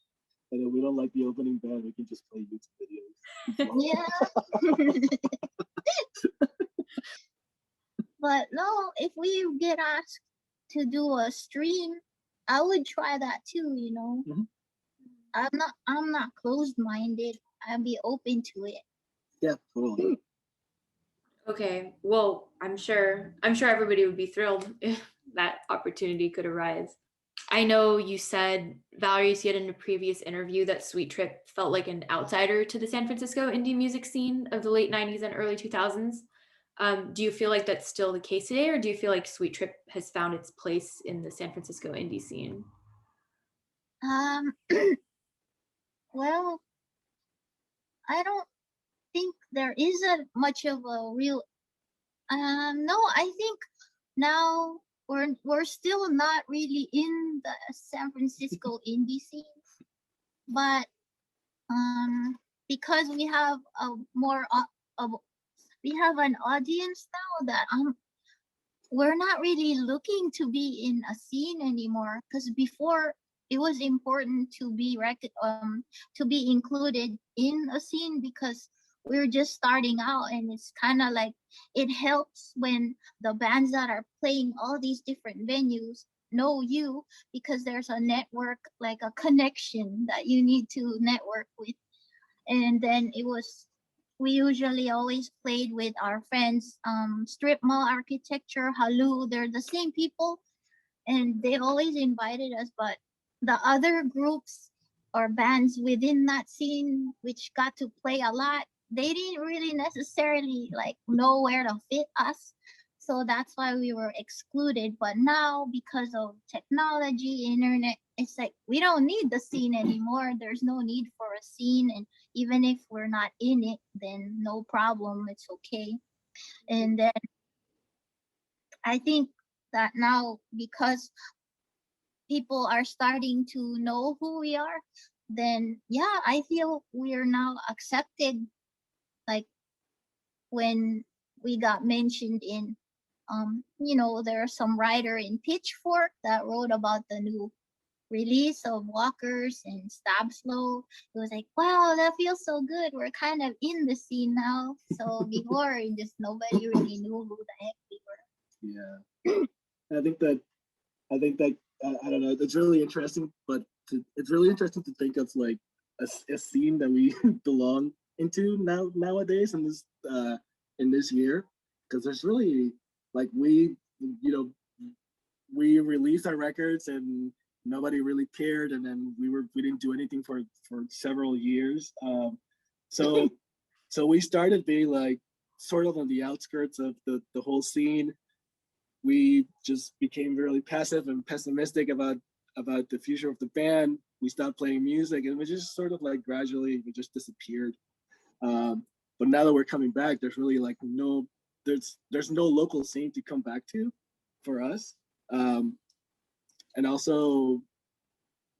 Speaker 2: And if we don't like the opening band, we can just play YouTube videos.
Speaker 3: Yeah. But no, if we get asked to do a stream, I would try that too, you know. Mm-hmm. I'm not closed-minded. I'd be open to it.
Speaker 2: Yeah, totally.
Speaker 1: Okay. Well, I'm sure everybody would be thrilled if that opportunity could arise. I know you said, Valerie, you said in a previous interview that Sweet Trip felt like an outsider to the San Francisco indie music scene of the late 90s and early 2000s. Do you feel like that's still the case today, or do you feel like Sweet Trip has found its place in the San Francisco indie scene?
Speaker 3: Well, I don't think there isn't much of a real. No, I think now we're still not really in the San Francisco indie scene, but because we have we have an audience now that we're not really looking to be in a scene anymore, because before it was important to be included in a scene because we're just starting out, and it's kind of like it helps when the bands that are playing all these different venues know you, because there's a network, like a connection that you need to network with. And then we usually always played with our friends, Strip Mall Architecture, Halu. They're the same people, and they always invited us. But the other groups, or bands within that scene which got to play a lot, they didn't really necessarily like know where to fit us. So that's why we were excluded. But now, because of technology, internet, it's like we don't need the scene anymore. There's no need for a scene. And even if we're not in it, then no problem. It's okay. And then I think that now, because people are starting to know who we are, then yeah, I feel we are now accepted. Like when we got mentioned in there's some writer in Pitchfork that wrote about the new release of Walkers and Stab Slow. It was like, wow, that feels so good. We're kind of in the scene now. So before, just nobody really knew who the heck we were.
Speaker 2: Yeah, I think that I don't know. It's really interesting, but it's really interesting to think of like a scene that we belong into nowadays in this year, because there's really like we released our records and nobody really cared, and then we didn't do anything for several years. So so we started being like sort of on the outskirts of the whole scene. We just became really passive and pessimistic about the future of the band. We stopped playing music, and we just sort of like gradually we just disappeared. But now that we're coming back, there's really like there's no local scene to come back to for us, and also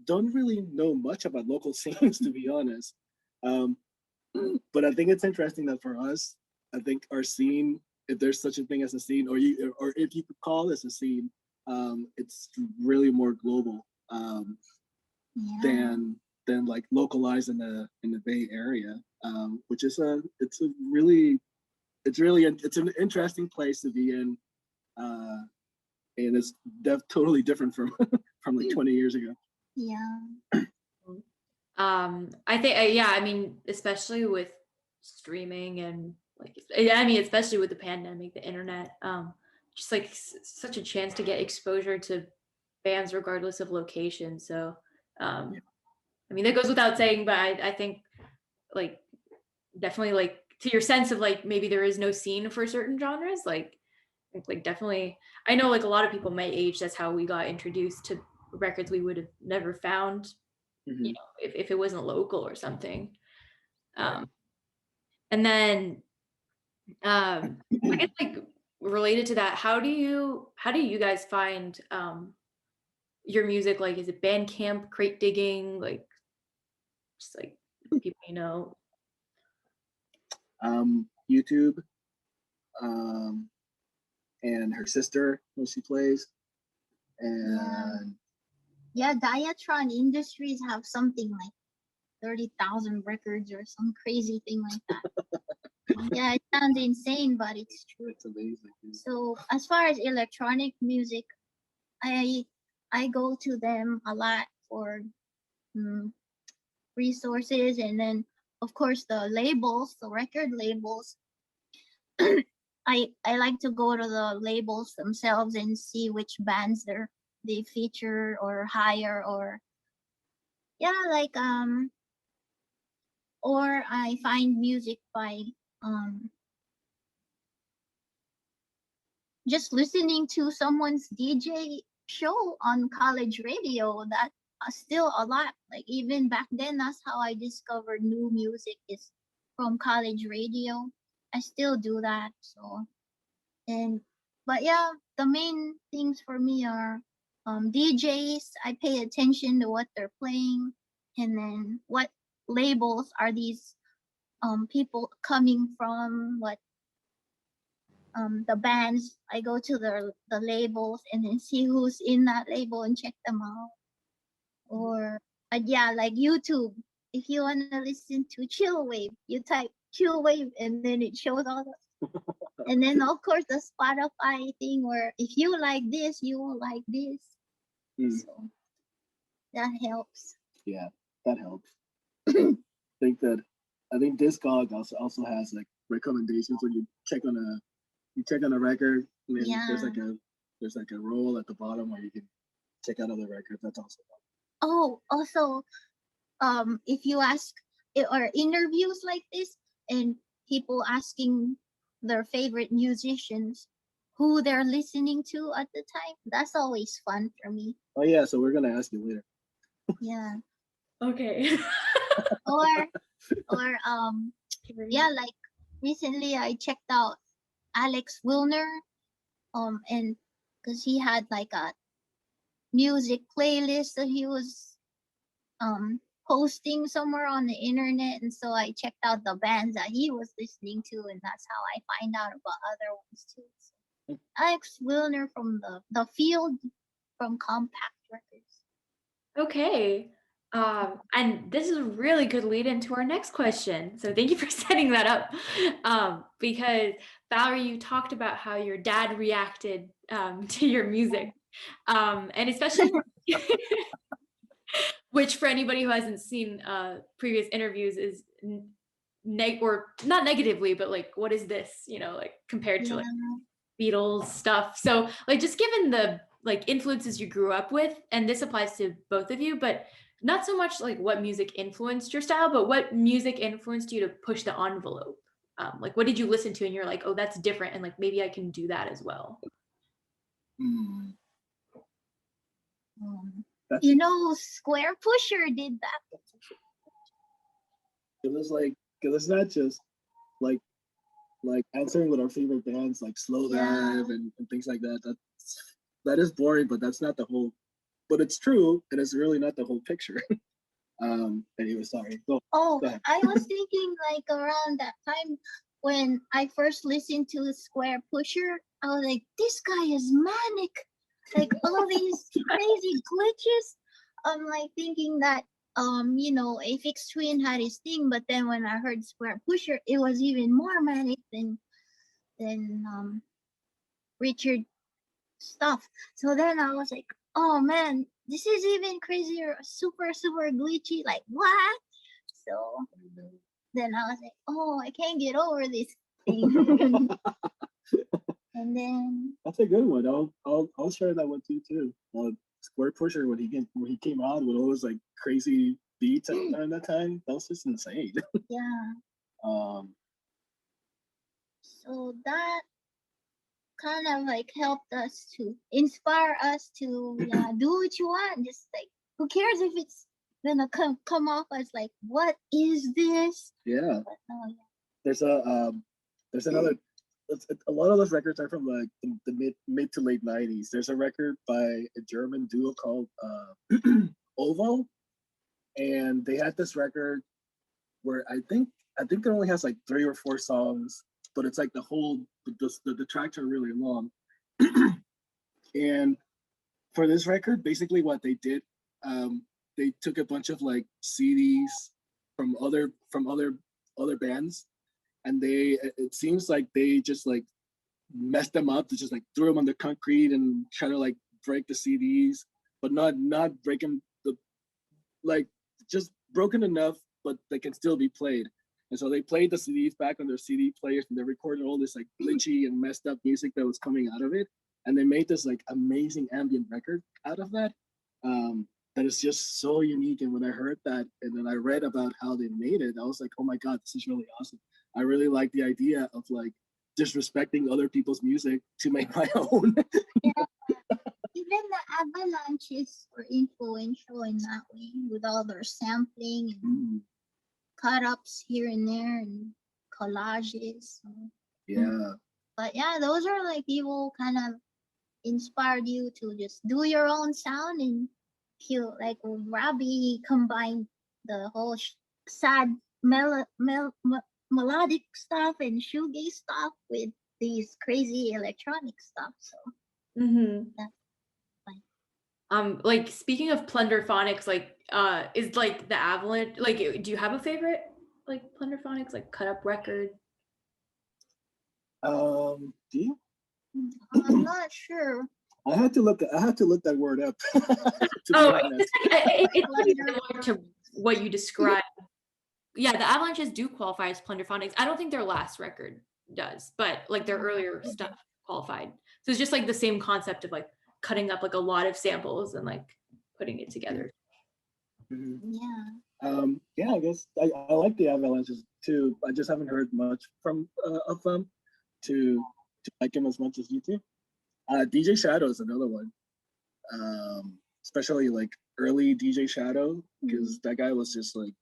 Speaker 2: don't really know much about local scenes, to be honest. But I think it's interesting that for us, I think our scene, if there's such a thing as a scene, or if you could call this a scene, it's really more global than like localized in the Bay Area, which is it's an interesting place to be in, and it's totally different from from like 20 years ago.
Speaker 3: Yeah.
Speaker 1: I think I mean, especially with streaming and like, I mean, especially with the pandemic, the internet, just like such a chance to get exposure to bands regardless of location. So I mean, that goes without saying, but I think like definitely like to your sense of like maybe there is no scene for certain genres, like definitely I know like a lot of people my age, that's how we got introduced to records we would have never found, you know, if it wasn't local or something. And then I guess like related to that, how do you guys find your music? Like, is it Bandcamp, crate digging, like just like people you know?
Speaker 2: YouTube, and her sister when she plays, and
Speaker 3: Diatron Industries have something like 30,000 records or some crazy thing like that. Yeah, it sounds insane, but it's true.
Speaker 2: It's amazing.
Speaker 3: So as far as electronic music, I go to them a lot for resources, and then of course the labels, the record labels. I like to go to the labels themselves and see which bands they feature or hire, or or I find music by just listening to someone's DJ show on college radio. That still a lot. Like even back then, that's how I discovered new music, is from college radio. I still do that. So, but yeah, the main things for me are DJs. I pay attention to what they're playing, and then what labels are these people coming from, what the bands. I go to the labels and then see who's in that label and check them out. Or like YouTube, if you want to listen to chill wave, you type chill wave and then it shows all the and then of course the Spotify thing where if you like this, you will like this. So that helps.
Speaker 2: Yeah, that helps. I think Discog also has like recommendations when you check on a record, and then there's like a roll at the bottom where you can check out other records. That's also
Speaker 3: also if you ask or interviews like this and people asking their favorite musicians who they're listening to at the time, that's always fun for me.
Speaker 2: Oh yeah, so we're gonna ask you later.
Speaker 3: Yeah.
Speaker 1: Okay.
Speaker 3: or yeah, like recently I checked out Alex Wilner, and because he had like a music playlist that he was posting somewhere on the internet, and so I checked out the bands that he was listening to, and that's how I find out about other ones too. So, Alex Wilner from the Field from Compact Records.
Speaker 1: Okay. And this is a really good lead into our next question. So thank you for setting that up. Because Valerie, you talked about how your dad reacted to your music. And especially, which for anybody who hasn't seen previous interviews is or not negatively, but like, what is this, like compared to like Beatles stuff. So like, just given the like influences you grew up with, and this applies to both of you, but not so much like what music influenced your style, but what music influenced you to push the envelope. Like, what did you listen to and you're like, oh, that's different, and like maybe I can do that as well.
Speaker 3: Square Pusher did that.
Speaker 2: It was like, because it's not just like answering with our favorite bands like Slow Dive and things like that. That is boring, but that's not the whole. But it's true, and it's really not the whole picture. Anyway, sorry. Go ahead.
Speaker 3: I was thinking like around that time when I first listened to Square Pusher, I was like, this guy is manic. Like all these crazy glitches. I'm like thinking that Aphex Twin had his thing, but then when I heard Square Pusher, it was even more manic than Richard stuff. So then I was like, oh man, this is even crazier, super glitchy. Like what? So then I was like, oh, I can't get over this thing. And then
Speaker 2: that's a good one. I'll share that one too. Square Pusher when he came out with all those like crazy beats during that time, that was just insane.
Speaker 3: Yeah. So that kind of like helped us to inspire us to do what you want. Just like, who cares if it's gonna come off as like, what is this?
Speaker 2: Yeah. But, there's another. A lot of those records are from like the mid to late 90s. There's a record by a German duo called Ovo, and they had this record where I think it only has like 3 or 4 songs, but it's like the tracks are really long. And for this record, basically what they did, they took a bunch of like CDs from other bands, and it seems like they just like messed them up. They just like threw them on the concrete and try to like break the CDs, but not breaking just broken enough, but they can still be played. And so they played the CDs back on their CD players, and they recorded all this like glitchy and messed up music that was coming out of it, and they made this like amazing ambient record out of that. That is just so unique. And when I heard that, and then I read about how they made it, I was like, oh my god, this is really awesome. I really like the idea of like disrespecting other people's music to make my own.
Speaker 3: Yeah. Even the Avalanches were influential in that way, with all their sampling and cut-ups here and there and collages.
Speaker 2: Yeah.
Speaker 3: But yeah, those are like people kind of inspired you to just do your own sound. And feel like with Roby, he combined the whole sad melodic stuff and shoegaze stuff with these crazy electronic stuff. So that's fine.
Speaker 1: Like speaking of Plunderphonics, like is like the Avalanche, like do you have a favorite like Plunderphonics like cut up record?
Speaker 2: Do you?
Speaker 3: I'm not sure.
Speaker 2: I had to look that word up.
Speaker 1: It's pretty similar to what you described. Yeah, the Avalanches do qualify as Plunderphonics. I don't think their last record does, but like their earlier stuff qualified. So it's just like the same concept of like cutting up like a lot of samples and like putting it together.
Speaker 3: Yeah.
Speaker 2: Yeah, I guess I like the Avalanches too. I just haven't heard much from of them to like him as much as you do. DJ Shadow is another one, especially like early DJ Shadow, because that guy was just like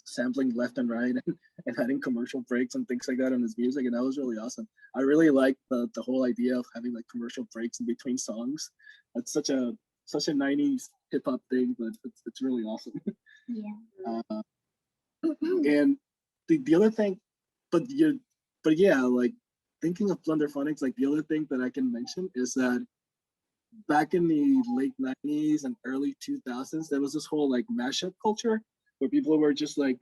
Speaker 2: sampling left and right and adding commercial breaks and things like that in his music, and that was really awesome. I really like the whole idea of having like commercial breaks in between songs. That's such a 90s hip hop thing, but it's really awesome.
Speaker 3: Yeah.
Speaker 2: And the other thing, but yeah, like thinking of Plunderphonics, like the other thing that I can mention is that back in the late 90s and early 2000s, there was this whole like mashup culture where people were just like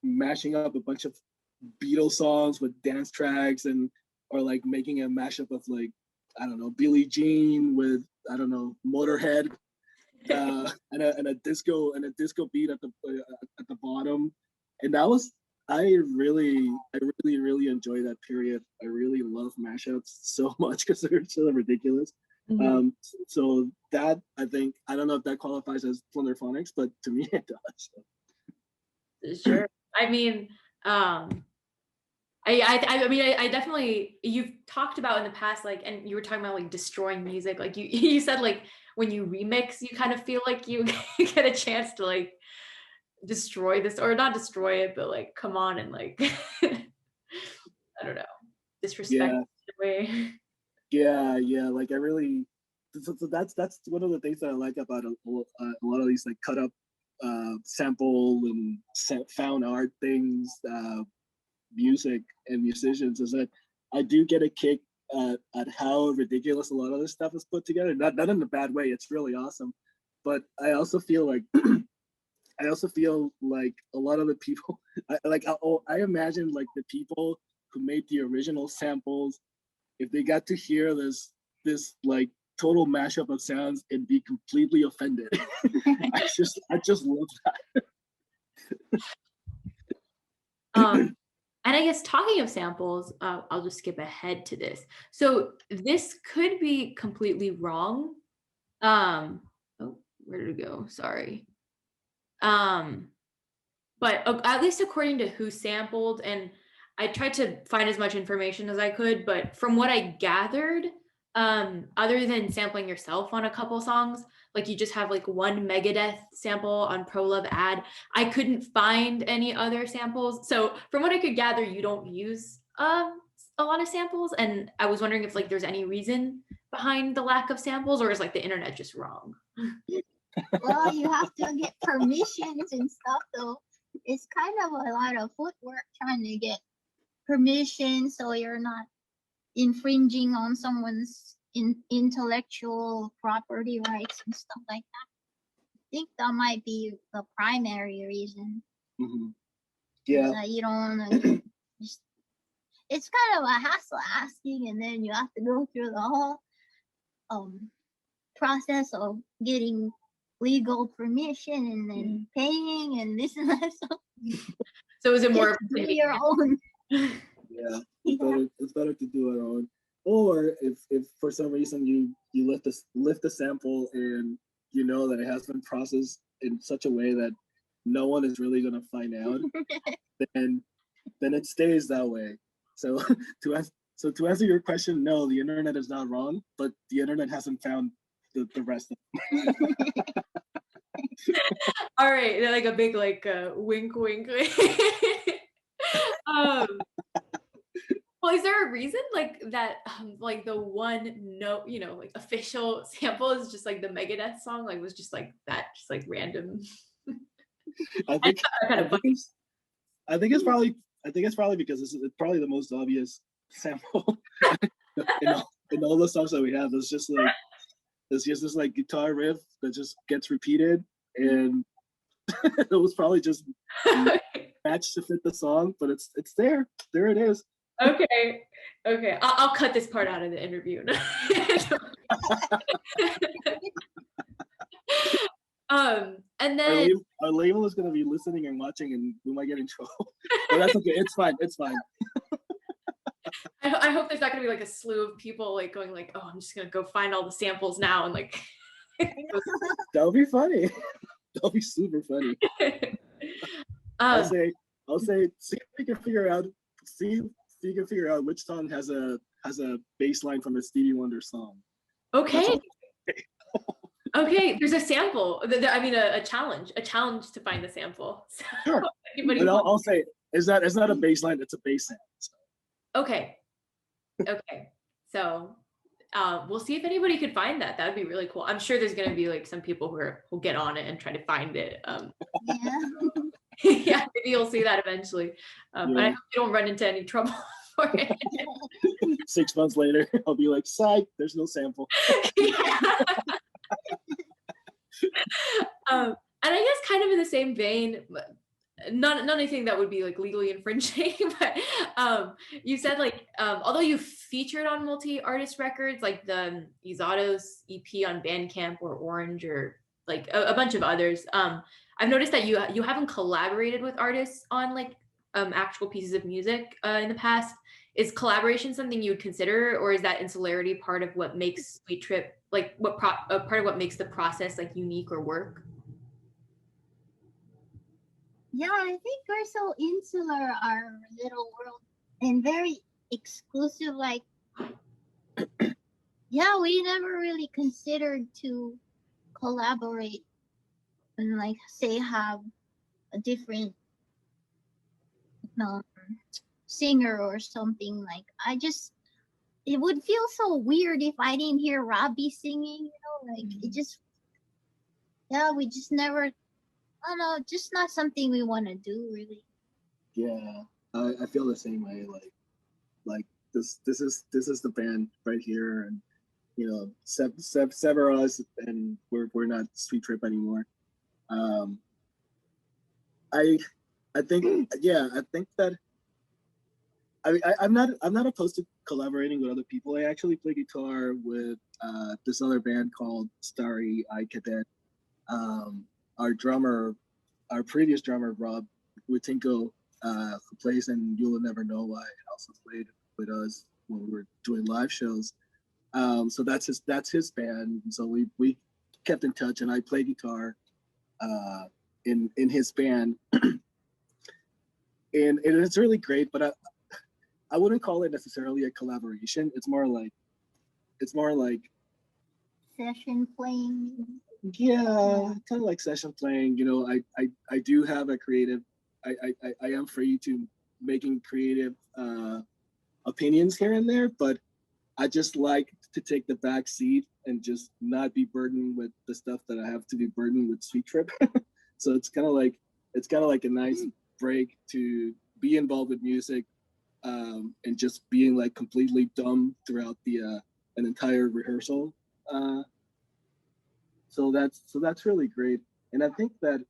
Speaker 2: mashing up a bunch of Beatles songs with dance tracks or like making a mashup of like, I don't know, Billie Jean with, I don't know, Motorhead, and a disco beat at the bottom. And that was, I really enjoy that period. I really love mashups so much because they're so ridiculous. So that, I think, I don't know if that qualifies as Plunderphonics, but to me it
Speaker 1: does. Sure. I mean, I definitely, you've talked about in the past, like, and you were talking about like destroying music. Like you said, like when you remix, you kind of feel like you get a chance to like destroy this, or not destroy it, but like come on and like I don't know, disrespect the way.
Speaker 2: Yeah, like I really, so that's one of the things that I like about a lot of these like cut up sample and found art things, music and musicians, is that I do get a kick at how ridiculous a lot of this stuff is put together. Not in a bad way. It's really awesome, but I also feel like a lot of the people, I imagine like the people who made the original samples, if they got to hear this like total mashup of sounds and be completely offended. I just love that.
Speaker 1: And I guess talking of samples, I'll just skip ahead to this. So this could be completely wrong. Oh, where did it go? Sorry. But at least according to who sampled, and I tried to find as much information as I could, but from what I gathered, other than sampling yourself on a couple songs, like you just have like one Megadeth sample on Pro Love Ad, I couldn't find any other samples. So from what I could gather, you don't use a lot of samples, and I was wondering if like there's any reason behind the lack of samples, or is like the internet just wrong?
Speaker 3: Well, you have to get permissions and stuff, though. It's kind of a lot of footwork trying to get permission so you're not infringing on someone's intellectual property rights and stuff like that. I think that might be the primary reason.
Speaker 2: Yeah.
Speaker 3: You don't want to just, it's kind of a hassle asking, and then you have to go through the whole process of getting legal permission and then paying and this and that.
Speaker 1: So is it more
Speaker 3: do your own?
Speaker 2: Yeah, it's better to do it on. Or if for some reason you lift the sample and you know that it has been processed in such a way that no one is really gonna find out, then it stays that way. So to answer your question, no, the internet is not wrong, but the internet hasn't found the rest of it.
Speaker 1: All right, they're like a big like wink. Well, is there a reason like that? Like the one note, like official sample is just like the Megadeth song, like was just like that, just like random.
Speaker 2: I think it's probably because it's probably the most obvious sample in all the songs that we have. It's just this like guitar riff that just gets repeated, and it was probably just matched to fit the song, but it's there. There it is.
Speaker 1: Okay. I'll cut this part out of the interview. And then
Speaker 2: our label is going to be listening and watching, and we might get in trouble. But that's okay. It's fine.
Speaker 1: I hope there's not going to be like a slew of people like going like, oh, I'm just going to go find all the samples now and like.
Speaker 2: That would be funny. That'll be super funny. I'll
Speaker 1: Um,
Speaker 2: say, see if you can figure out, which song has a bass line from a Stevie Wonder song. That's
Speaker 1: okay.
Speaker 2: all.
Speaker 1: Okay, there's a sample. I mean, a challenge to find the sample. So
Speaker 2: Sure.
Speaker 1: anybody
Speaker 2: And
Speaker 1: wants.
Speaker 2: I'll say, it's not a bass line, it's a bass sound. So.
Speaker 1: Okay. Okay. So we'll see if anybody could find that. That'd be really cool. I'm sure there's gonna be like some people who'll get on it and try to find it.
Speaker 3: Yeah.
Speaker 1: Yeah, maybe you'll see that eventually.
Speaker 2: Yeah.
Speaker 1: And I hope you don't run into any trouble for it.
Speaker 2: 6 months later, I'll be like, psych, there's no sample.
Speaker 1: Yeah. And I guess kind of in the same vein, not anything that would be like legally infringing, but you said like although you featured on multi-artist records like the Izados EP on Bandcamp or Orange or like a bunch of others, I've noticed that you haven't collaborated with artists on like actual pieces of music in the past. Is collaboration something you would consider, or is that insularity part of what makes Sweet Trip like part of what makes the process like unique or work?
Speaker 3: Yeah, I think we're so insular, our little world, and very exclusive. Like, yeah, we never really considered to collaborate and like say have a different um, singer or something. Like, it would feel so weird if I didn't hear Robbie singing. Like it just, yeah, we just never. I don't know, just not something we want to do really.
Speaker 2: Yeah, I feel the same way. Like this is the band right here, and sever us, and we're not Sweet Trip anymore. I think that I'm not opposed to collaborating with other people. I actually play guitar with this other band called Starry Eye Cadet. Our previous drummer Rob Witinko, who plays in You'll Never Know Why, also played with us when we were doing live shows. So that's his band. So we kept in touch, and I play guitar in his band, and it's really great. But I wouldn't call it necessarily a collaboration. It's more like
Speaker 3: Session playing.
Speaker 2: yeah, kind of like session playing. I do have a creative. I am free to making creative opinions here and there, but I just like to take the back seat and just not be burdened with the stuff that I have to be burdened with Sweet Trip. So it's kind of like a nice break to be involved with music, and just being like completely dumb throughout the an entire rehearsal. So that's really great, and I think that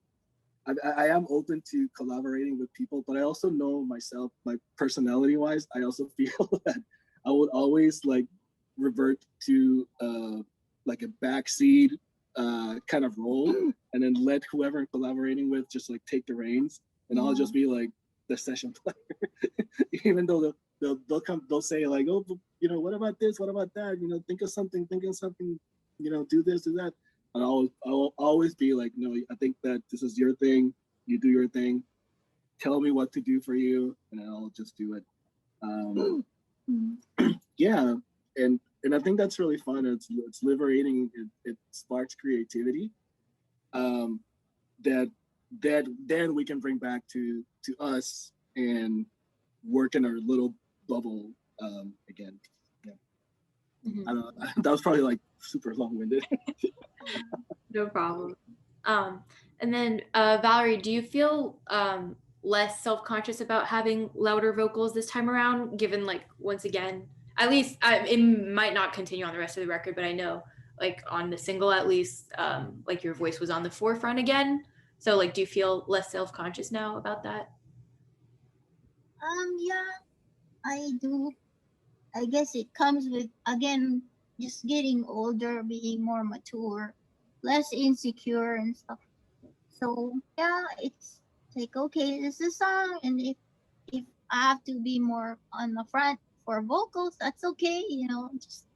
Speaker 2: I am open to collaborating with people, but I also know myself, my personality wise, I also feel that I would always like revert to like a backseat kind of role, and then let whoever I'm collaborating with just like take the reins, and I'll just be like the session player, even though they'll say like, oh, what about this, what about that, think of something, do this, do that. And I'll always be like, no, I think that this is your thing. You do your thing. Tell me what to do for you, and I'll just do it. Yeah, and I think that's really fun. It's liberating. It sparks creativity. That then we can bring back to us and work in our little bubble again. Yeah.
Speaker 1: Mm-hmm.
Speaker 2: I don't know. That was probably like super long-winded.
Speaker 1: No problem. And then Valerie, do you feel less self-conscious about having louder vocals this time around, given like, once again, at least it might not continue on the rest of the record, but I know like on the single, at least, like your voice was on the forefront again. So like, do you feel less self-conscious now about that?
Speaker 3: Yeah, I do. I guess it comes with, again, just getting older, being more mature, less insecure and stuff. So yeah, it's like, okay, this is a song, and if I have to be more on the front for vocals, that's okay. Just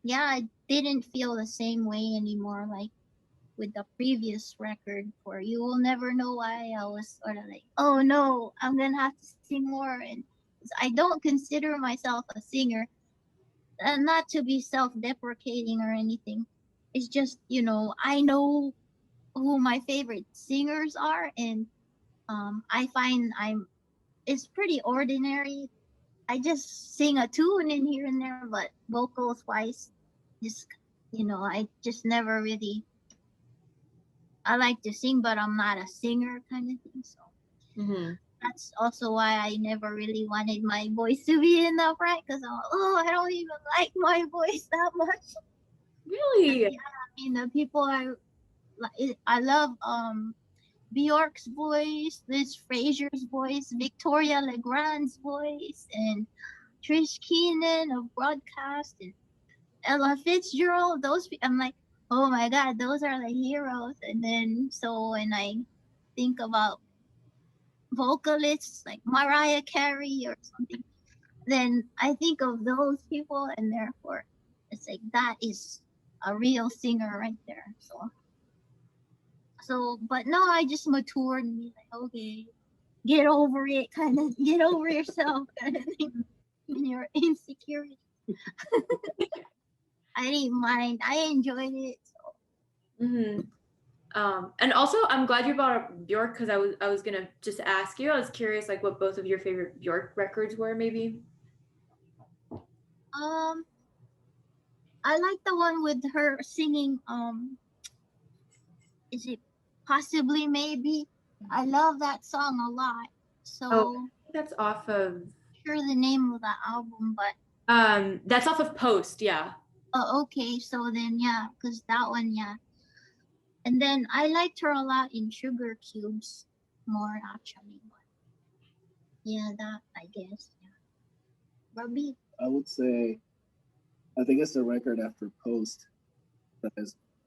Speaker 3: yeah, I didn't feel the same way anymore. Like with the previous record for You Will Never Know Why, I was sort of like, oh no, I'm gonna have to sing more. And I don't consider myself a singer, and not to be self-deprecating or anything. It's just, I know who my favorite singers are, and I find it's pretty ordinary. I just sing a tune in here and there, but vocals wise, just I just never really. I like to sing, but I'm not a singer kind of thing. So that's also why I never really wanted my voice to be in the front, because I don't even like my voice that much.
Speaker 1: Really?
Speaker 3: Yeah, I mean the people I love Bjork's voice, Liz Fraser's voice, Victoria Legrand's voice, and Trish Keenan of Broadcast, and Ella Fitzgerald. I'm like, oh my God, those are the heroes. And then so when I think about vocalists like Mariah Carey or something, then I think of those people, and therefore it's like that is a real singer right there. So but no, I just matured and be like, okay, get over it, kind of get over yourself, kind of thing, and your insecurity. I didn't mind. I enjoyed it. So.
Speaker 1: And also, I'm glad you brought up Bjork, because I was gonna just ask you. I was curious, like, what both of your favorite Bjork records were, maybe.
Speaker 3: I like the one with her singing. Is it Possibly Maybe? I love that song a lot. So
Speaker 1: that's off of.
Speaker 3: Sure, the name of the album, but.
Speaker 1: That's off of Post, yeah.
Speaker 3: Oh, okay. So then, yeah, because that one, yeah. And then I liked her a lot in Sugar Cubes more, actually. But yeah, that, I guess, yeah. Roby?
Speaker 2: I would say, I think it's the record after Post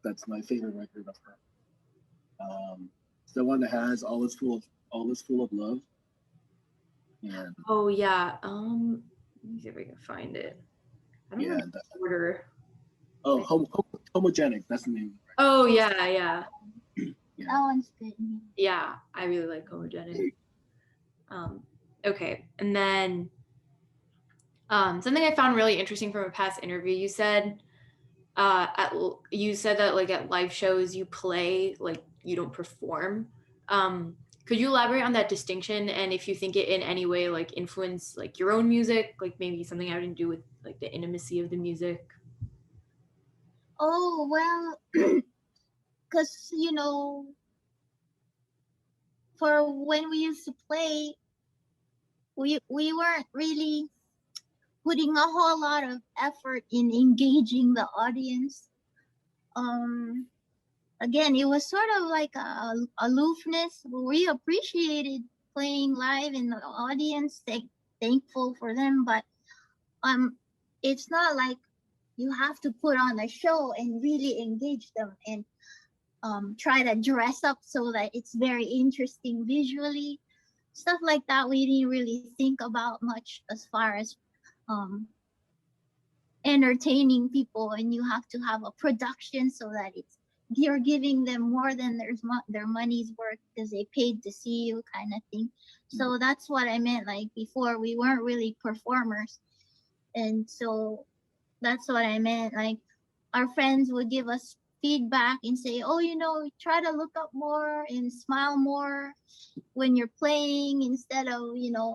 Speaker 2: that's my favorite record of her. It's the one that has All Is Full of Love. And
Speaker 1: oh yeah. Let me see if I can find it. I don't know the order.
Speaker 2: Oh, Homogenic. That's the name.
Speaker 1: Oh yeah, yeah.
Speaker 3: That one's good.
Speaker 1: Yeah, I really like Homogenic. Okay, and then something I found really interesting from a past interview. You said that like at live shows you play, like you don't perform. Could you elaborate on that distinction, and if you think it in any way like influence like your own music, like maybe something having to do with like the intimacy of the music?
Speaker 3: Oh, well, because for when we used to play, we weren't really putting a whole lot of effort in engaging the audience. Again, it was sort of like a aloofness. We appreciated playing live in the audience, thankful for them, but it's not like you have to put on a show and really engage them and try to dress up so that it's very interesting visually. Stuff like that we didn't really think about much as far as entertaining people, and you have to have a production so that you're giving them more than their money's worth because they paid to see you, kind of thing. So that's what I meant. Like before, we weren't really performers, and so that's what I meant. Like our friends would give us feedback and say, oh, try to look up more and smile more when you're playing instead of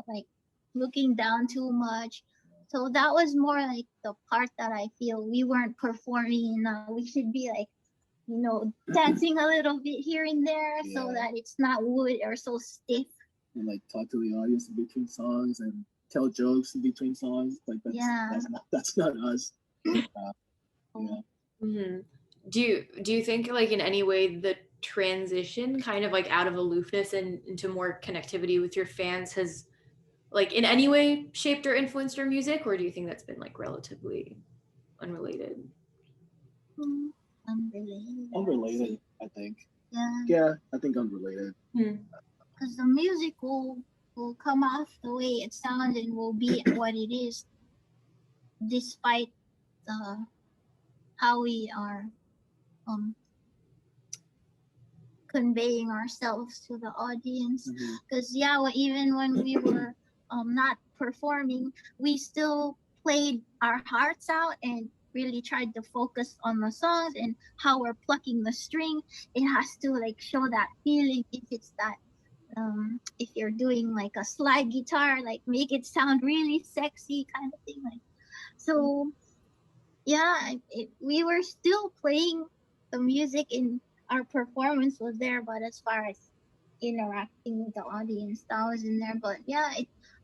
Speaker 3: like looking down too much. So that was more like the part that I feel we weren't performing enough. We should be like dancing a little bit here and there, so that it's not wood or so stiff.
Speaker 2: And like talk to the audience in between songs and tell jokes in between songs. Like that's not us.
Speaker 1: Do you think like in any way the transition kind of like out of aloofness and into more connectivity with your fans has like in any way shaped or influenced your music, or do you think that's been like relatively unrelated?
Speaker 2: Unrelated, I think. Yeah, I think unrelated.
Speaker 3: Because the music will come off the way it sounds and will be what it is, despite how we are conveying ourselves to the audience. Because even when we were not performing, we still played our hearts out and really tried to focus on the songs and how we're plucking the string. It has to like show that feeling. If it's that if you're doing like a slide guitar, like make it sound really sexy kind of thing. Like, so we were still playing the music and our performance was there, but as far as interacting with the audience, that was in there. But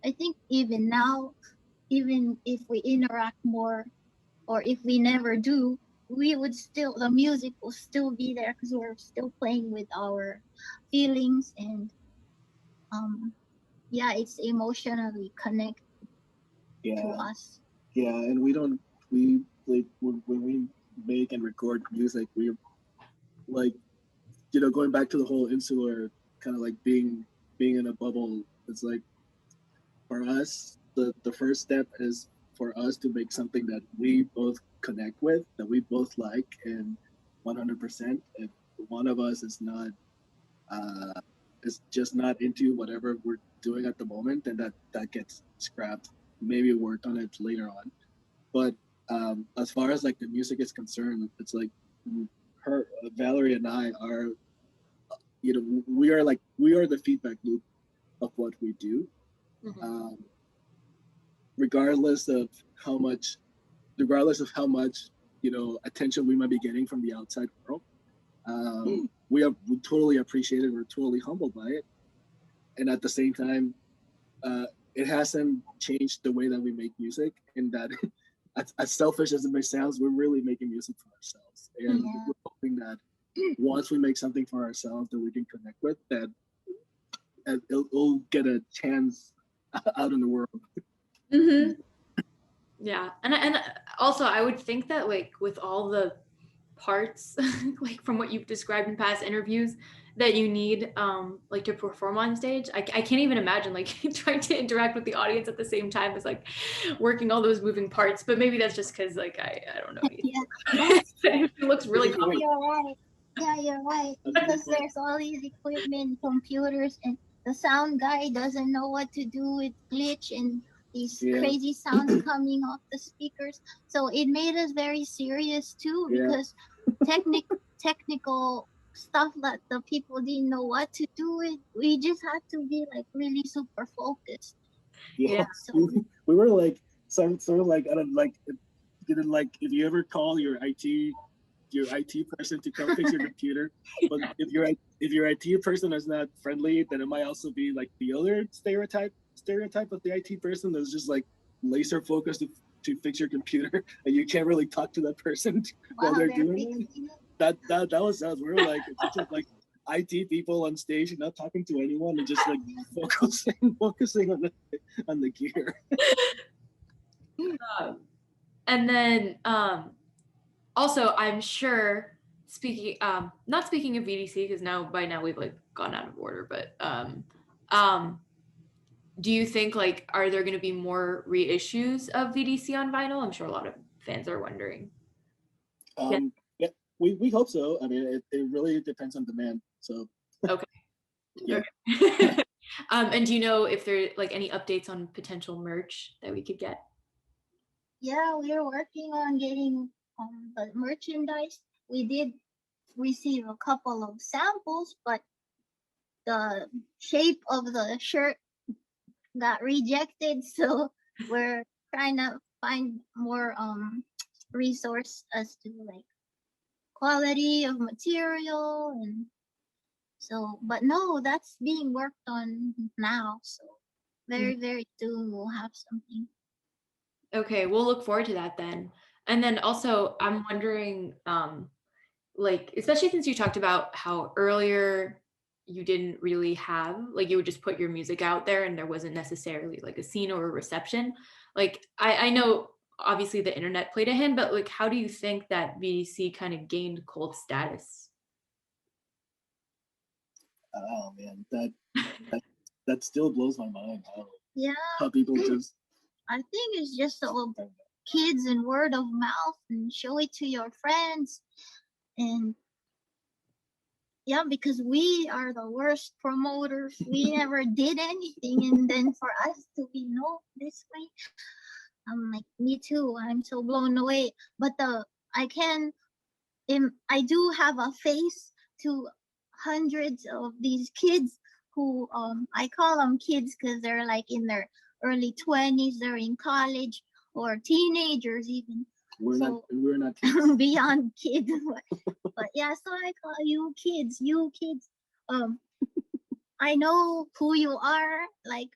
Speaker 3: I think even now, even if we interact more or if we never do, the music will still be there because we're still playing with our feelings and it's emotionally connected to us.
Speaker 2: Yeah, and we like when we make and record music, we like going back to the whole insular kind of like being in a bubble. It's like for us, the first step is for us to make something that we both connect with, that we both like, and 100%. If one of us is just not into whatever we're doing at the moment, then that gets scrapped. Maybe work on it later on. But as far as like the music is concerned, it's like Valerie and I are, we are the feedback loop of what we do. Regardless of how much attention we might be getting from the outside world, we totally appreciate it. We're totally humbled by it, and at the same time, it hasn't changed the way that we make music. In that, as selfish as it may sound, we're really making music for ourselves, and we're hoping that once we make something for ourselves that we can connect with, that it'll get a chance out in the world.
Speaker 1: Yeah, and also I would think that like with all the parts like from what you've described in past interviews that you need like to perform on stage, I can't even imagine like trying to interact with the audience at the same time as like working all those moving parts. But maybe that's just because like I don't know. It looks really cool.
Speaker 3: You're right because there's all these equipment, computers, and the sound guy doesn't know what to do with glitch and these crazy sounds coming off the speakers. So it made us very serious too because technical stuff that the people didn't know what to do with. We just had to be like really super focused.
Speaker 2: So we were like sort of like I don't like if you ever call your IT person to come fix your computer, but if your IT person is not friendly, then it might also be like the other stereotype of the IT person that's just like laser focused to fix your computer, and you can't really talk to that person while they're doing it. That was us. We were like just like IT people on stage, not talking to anyone, and just like focusing on the gear.
Speaker 1: And then also, I'm sure not speaking of VDC because by now we've like gone out of order, but do you think like are there going to be more reissues of VDC on vinyl? I'm sure a lot of fans are wondering.
Speaker 2: We hope so. I mean, it really depends on demand. So
Speaker 1: okay. And do you know if there like any updates on potential merch that we could get?
Speaker 3: Yeah, we're working on getting the merchandise. We did receive a couple of samples, but the shape of the shirt got rejected, so we're trying to find more resource as to like quality of material, and so but no, that's being worked on now, so very soon we'll have something.
Speaker 1: Okay, we'll look forward to that then. And then also I'm wondering like especially since you talked about how earlier you didn't really have like you would just put your music out there and there wasn't necessarily like a scene or a reception. Like I know obviously the internet played a hand, but like how do you think that VDC kind of gained cult status?
Speaker 2: Oh man, that still blows my mind.
Speaker 3: How
Speaker 2: people just
Speaker 3: I think it's just all kids and word of mouth and show it to your friends, and yeah, because we are the worst promoters. We never did anything, and then for us to be known this way, I'm like, me too. I'm so blown away. But I can, I do have a face to hundreds of these kids who I call them kids because they're like in their early 20s. They're in college or teenagers even.
Speaker 2: We're not kids.
Speaker 3: Beyond kids. But yeah, so I call you kids. You kids. I know who you are. Like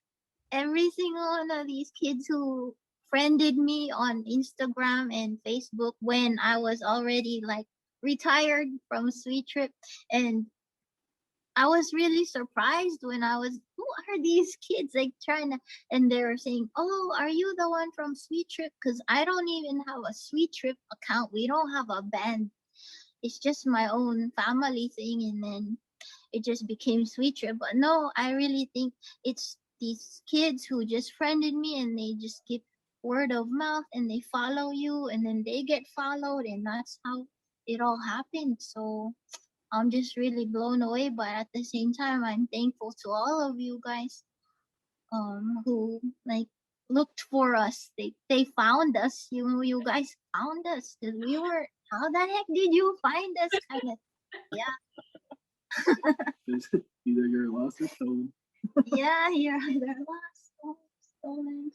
Speaker 3: every single one of these kids who friended me on Instagram and Facebook when I was already like retired from Sweet Trip. And I was really surprised when I was, who are these kids like trying to, and they were saying, oh, are you the one from Sweet Trip? Because I don't even have a Sweet Trip account. We don't have a band. It's just my own family thing. And then it just became Sweet Trip. But no, I really think it's these kids who just friended me and they just give word of mouth and they follow you and then they get followed, and that's how it all happened. So I'm just really blown away, but at the same time I'm thankful to all of you guys who like looked for us. They found us. You guys found us because we were, how the heck did you find us? Kind of, yeah.
Speaker 2: Either you're lost or stolen.
Speaker 3: Yeah, you're either lost or stolen.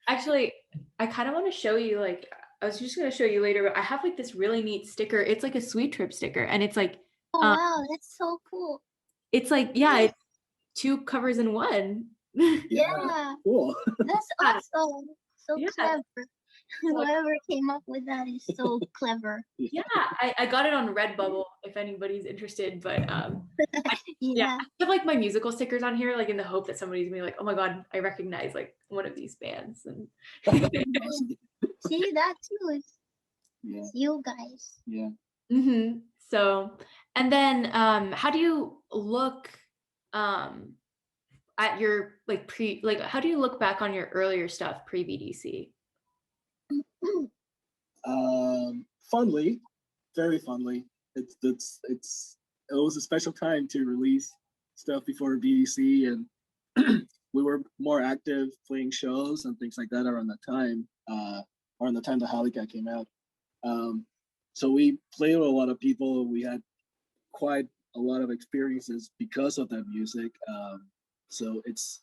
Speaker 1: Actually, I kind of want to show you, like, I was just going to show you later, but I have like this really neat sticker. It's like a Sweet Trip sticker, and it's like,
Speaker 3: Oh wow, that's so cool.
Speaker 1: it's like, yeah, it's 2 covers in 1.
Speaker 3: Yeah,
Speaker 2: Cool.
Speaker 3: that's awesome. So
Speaker 1: Yeah.
Speaker 3: clever. Whoever came up with that is so clever.
Speaker 1: Yeah, I got it on Redbubble if anybody's interested, but yeah, I have like my musical stickers on here, like in the hope that somebody's gonna be like, oh my god, I recognize like one of these bands. And
Speaker 3: see, that too is
Speaker 2: Yeah.
Speaker 3: you guys.
Speaker 2: Yeah.
Speaker 1: mm-hmm. So, and then how do you look at your like how do you look back on your earlier stuff pre-BDC?
Speaker 2: Fondly, very fondly. It was a special time to release stuff before BDC, and we were more active playing shows and things like that around that time, around the time the Halika came out. So we played with a lot of people. We had quite a lot of experiences because of that music. So it's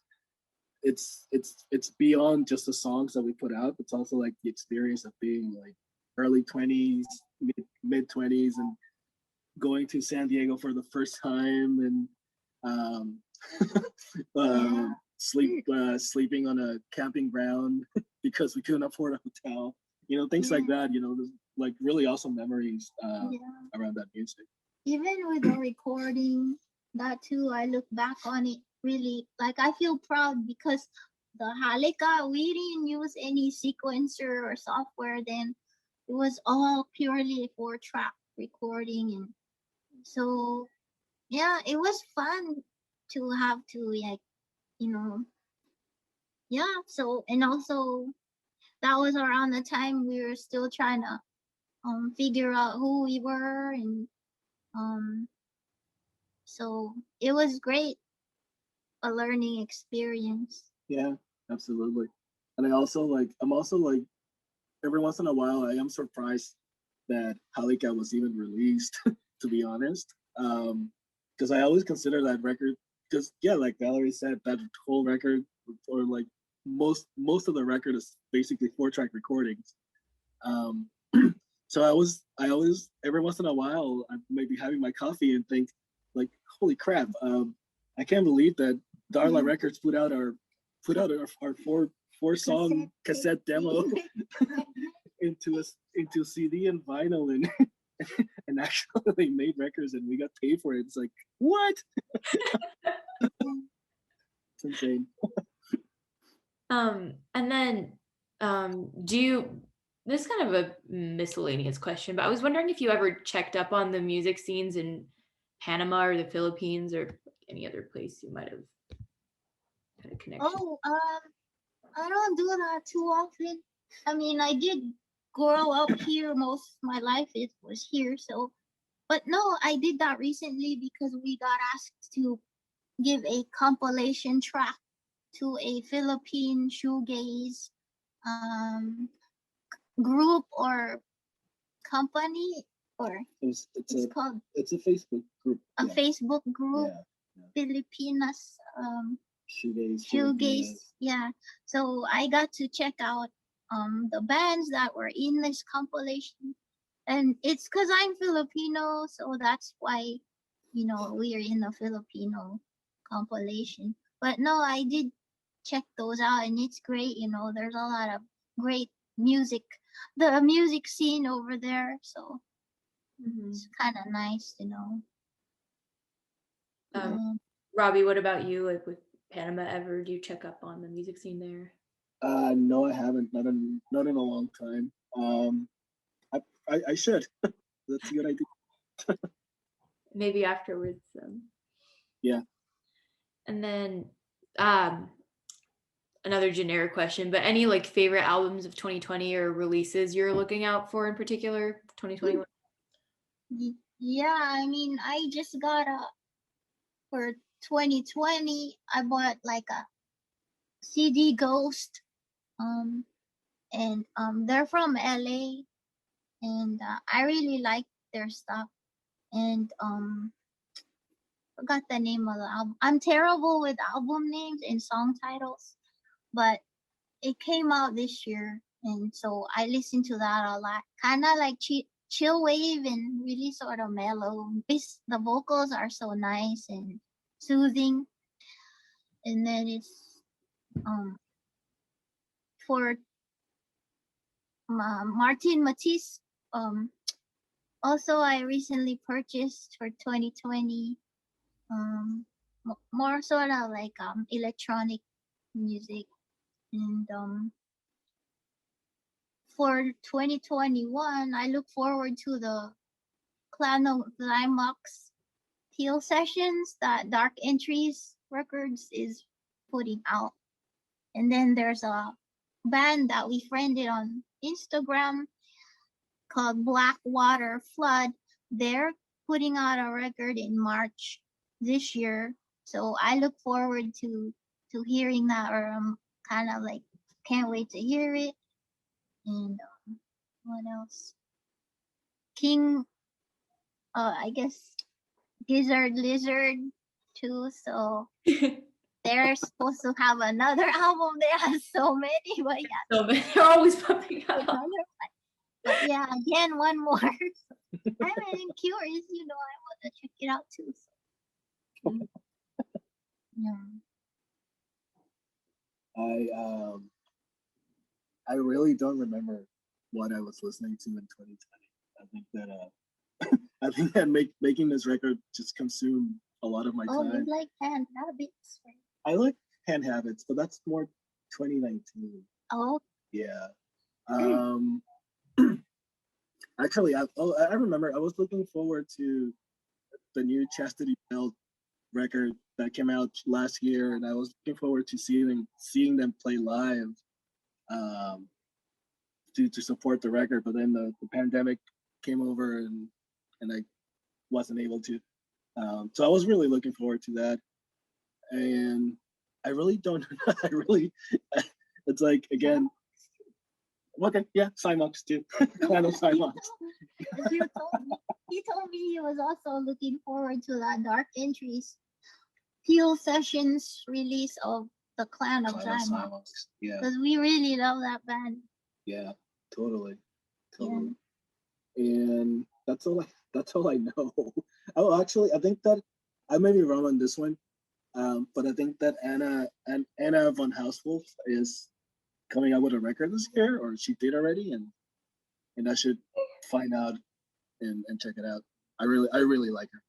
Speaker 2: beyond just the songs that we put out. It's also like the experience of being like early 20s, mid 20s, and going to San Diego for the first time, and sleeping on a camping ground because we couldn't afford a hotel. Things like that. Like really awesome memories around that music.
Speaker 3: Even with the recording, that too, I look back on it really, like I feel proud because the Halika, we didn't use any sequencer or software then. It was all purely 4-track recording, and so yeah, it was fun to have to like, yeah. So, and also that was around the time we were still trying to figure out who we were, and so it was great, a learning experience.
Speaker 2: Yeah, absolutely. And I'm also like every once in a while I am surprised that Halika was even released, to be honest. Because I always consider that record, because yeah, like Valerie said, that whole record, or like most of the record is basically 4-track recordings. So I always every once in a while I might be having my coffee and think like, holy crap, I can't believe that Darla Records put out our 4-song cassette demo into CD and vinyl, and actually they made records and we got paid for it. It's like, what? It's insane.
Speaker 1: And then this is kind of a miscellaneous question, but I was wondering if you ever checked up on the music scenes in Panama or the Philippines or any other place you might have had a connection.
Speaker 3: Oh, I don't do that too often. I mean, I did grow up here. Most of my life it was here, so But no, I did that recently because we got asked to give a compilation track to a Philippine shoegaze um, group or company, or
Speaker 2: It's
Speaker 3: it's called
Speaker 2: a Facebook group.
Speaker 3: a Facebook group,
Speaker 2: Yeah.
Speaker 3: Filipinas
Speaker 2: Shoegaze.
Speaker 3: shoegaze. Yeah. So I got to check out the bands that were in this compilation, and it's because I'm Filipino, so that's why we are in the Filipino compilation. But no, I did check those out, and it's great. There's a lot of great music, the music scene over there. So it's kind of nice,
Speaker 1: Robbie, what about you? Like with Panama ever, do you check up on the music scene there?
Speaker 2: No, I haven't. Not in a long time. I should. That's a good idea.
Speaker 1: Maybe afterwards.
Speaker 2: Yeah.
Speaker 1: And then another generic question, but any like favorite albums of 2020 or releases you're looking out for in particular 2021?
Speaker 3: Yeah, I mean, I just got for 2020, I bought like a CD Ghost, and they're from LA, and I really like their stuff. And forgot the name of the album. I'm terrible with album names and song titles, but it came out this year, and so I listened to that a lot. Kind of like chill wave and really sort of mellow. The vocals are so nice and soothing. And then it's for Martin Matisse. Also, I recently purchased for 2020 more sort of like electronic music. And for 2021, I look forward to the Clan of Climax Teal sessions that Dark Entries Records is putting out. And then there's a band that we friended on Instagram called Blackwater Flood. They're putting out a record in March this year. So I look forward to hearing that, or kind of like can't wait to hear it. And what else? King, I guess Gizzard Lizard too. So they're supposed to have another album. They have so many, but yeah.
Speaker 1: So they're always popping out.
Speaker 3: But yeah, again, one more. I'm curious, I want to check it out too. So. Yeah.
Speaker 2: I really don't remember what I was listening to in 2020. I think that making this record just consumed a lot of my time.
Speaker 3: Oh, you like Hand Habits, right?
Speaker 2: I like Hand Habits, but that's more 2019.
Speaker 3: Oh.
Speaker 2: Yeah. Actually, I remember I was looking forward to the new Chastity Belt record that came out last year, and I was looking forward to seeing them play live to support the record. But then the pandemic came over, and I wasn't able to. So I was really looking forward to that, and I really don't. It's like, again. Okay, yeah, Cymox too. Clan of Cymox.
Speaker 3: He told me he was also looking forward to that Dark Entries Teal Sessions release of the Clan of Cymox.
Speaker 2: Yeah.
Speaker 3: Because we really love that band.
Speaker 2: Yeah, totally. Yeah. And that's all I know. Oh, actually, I think that I may be wrong on this one, but I think that Anna von Hauswolf is coming out with a record this year, or she did already, and I should find out and check it out. I really like her.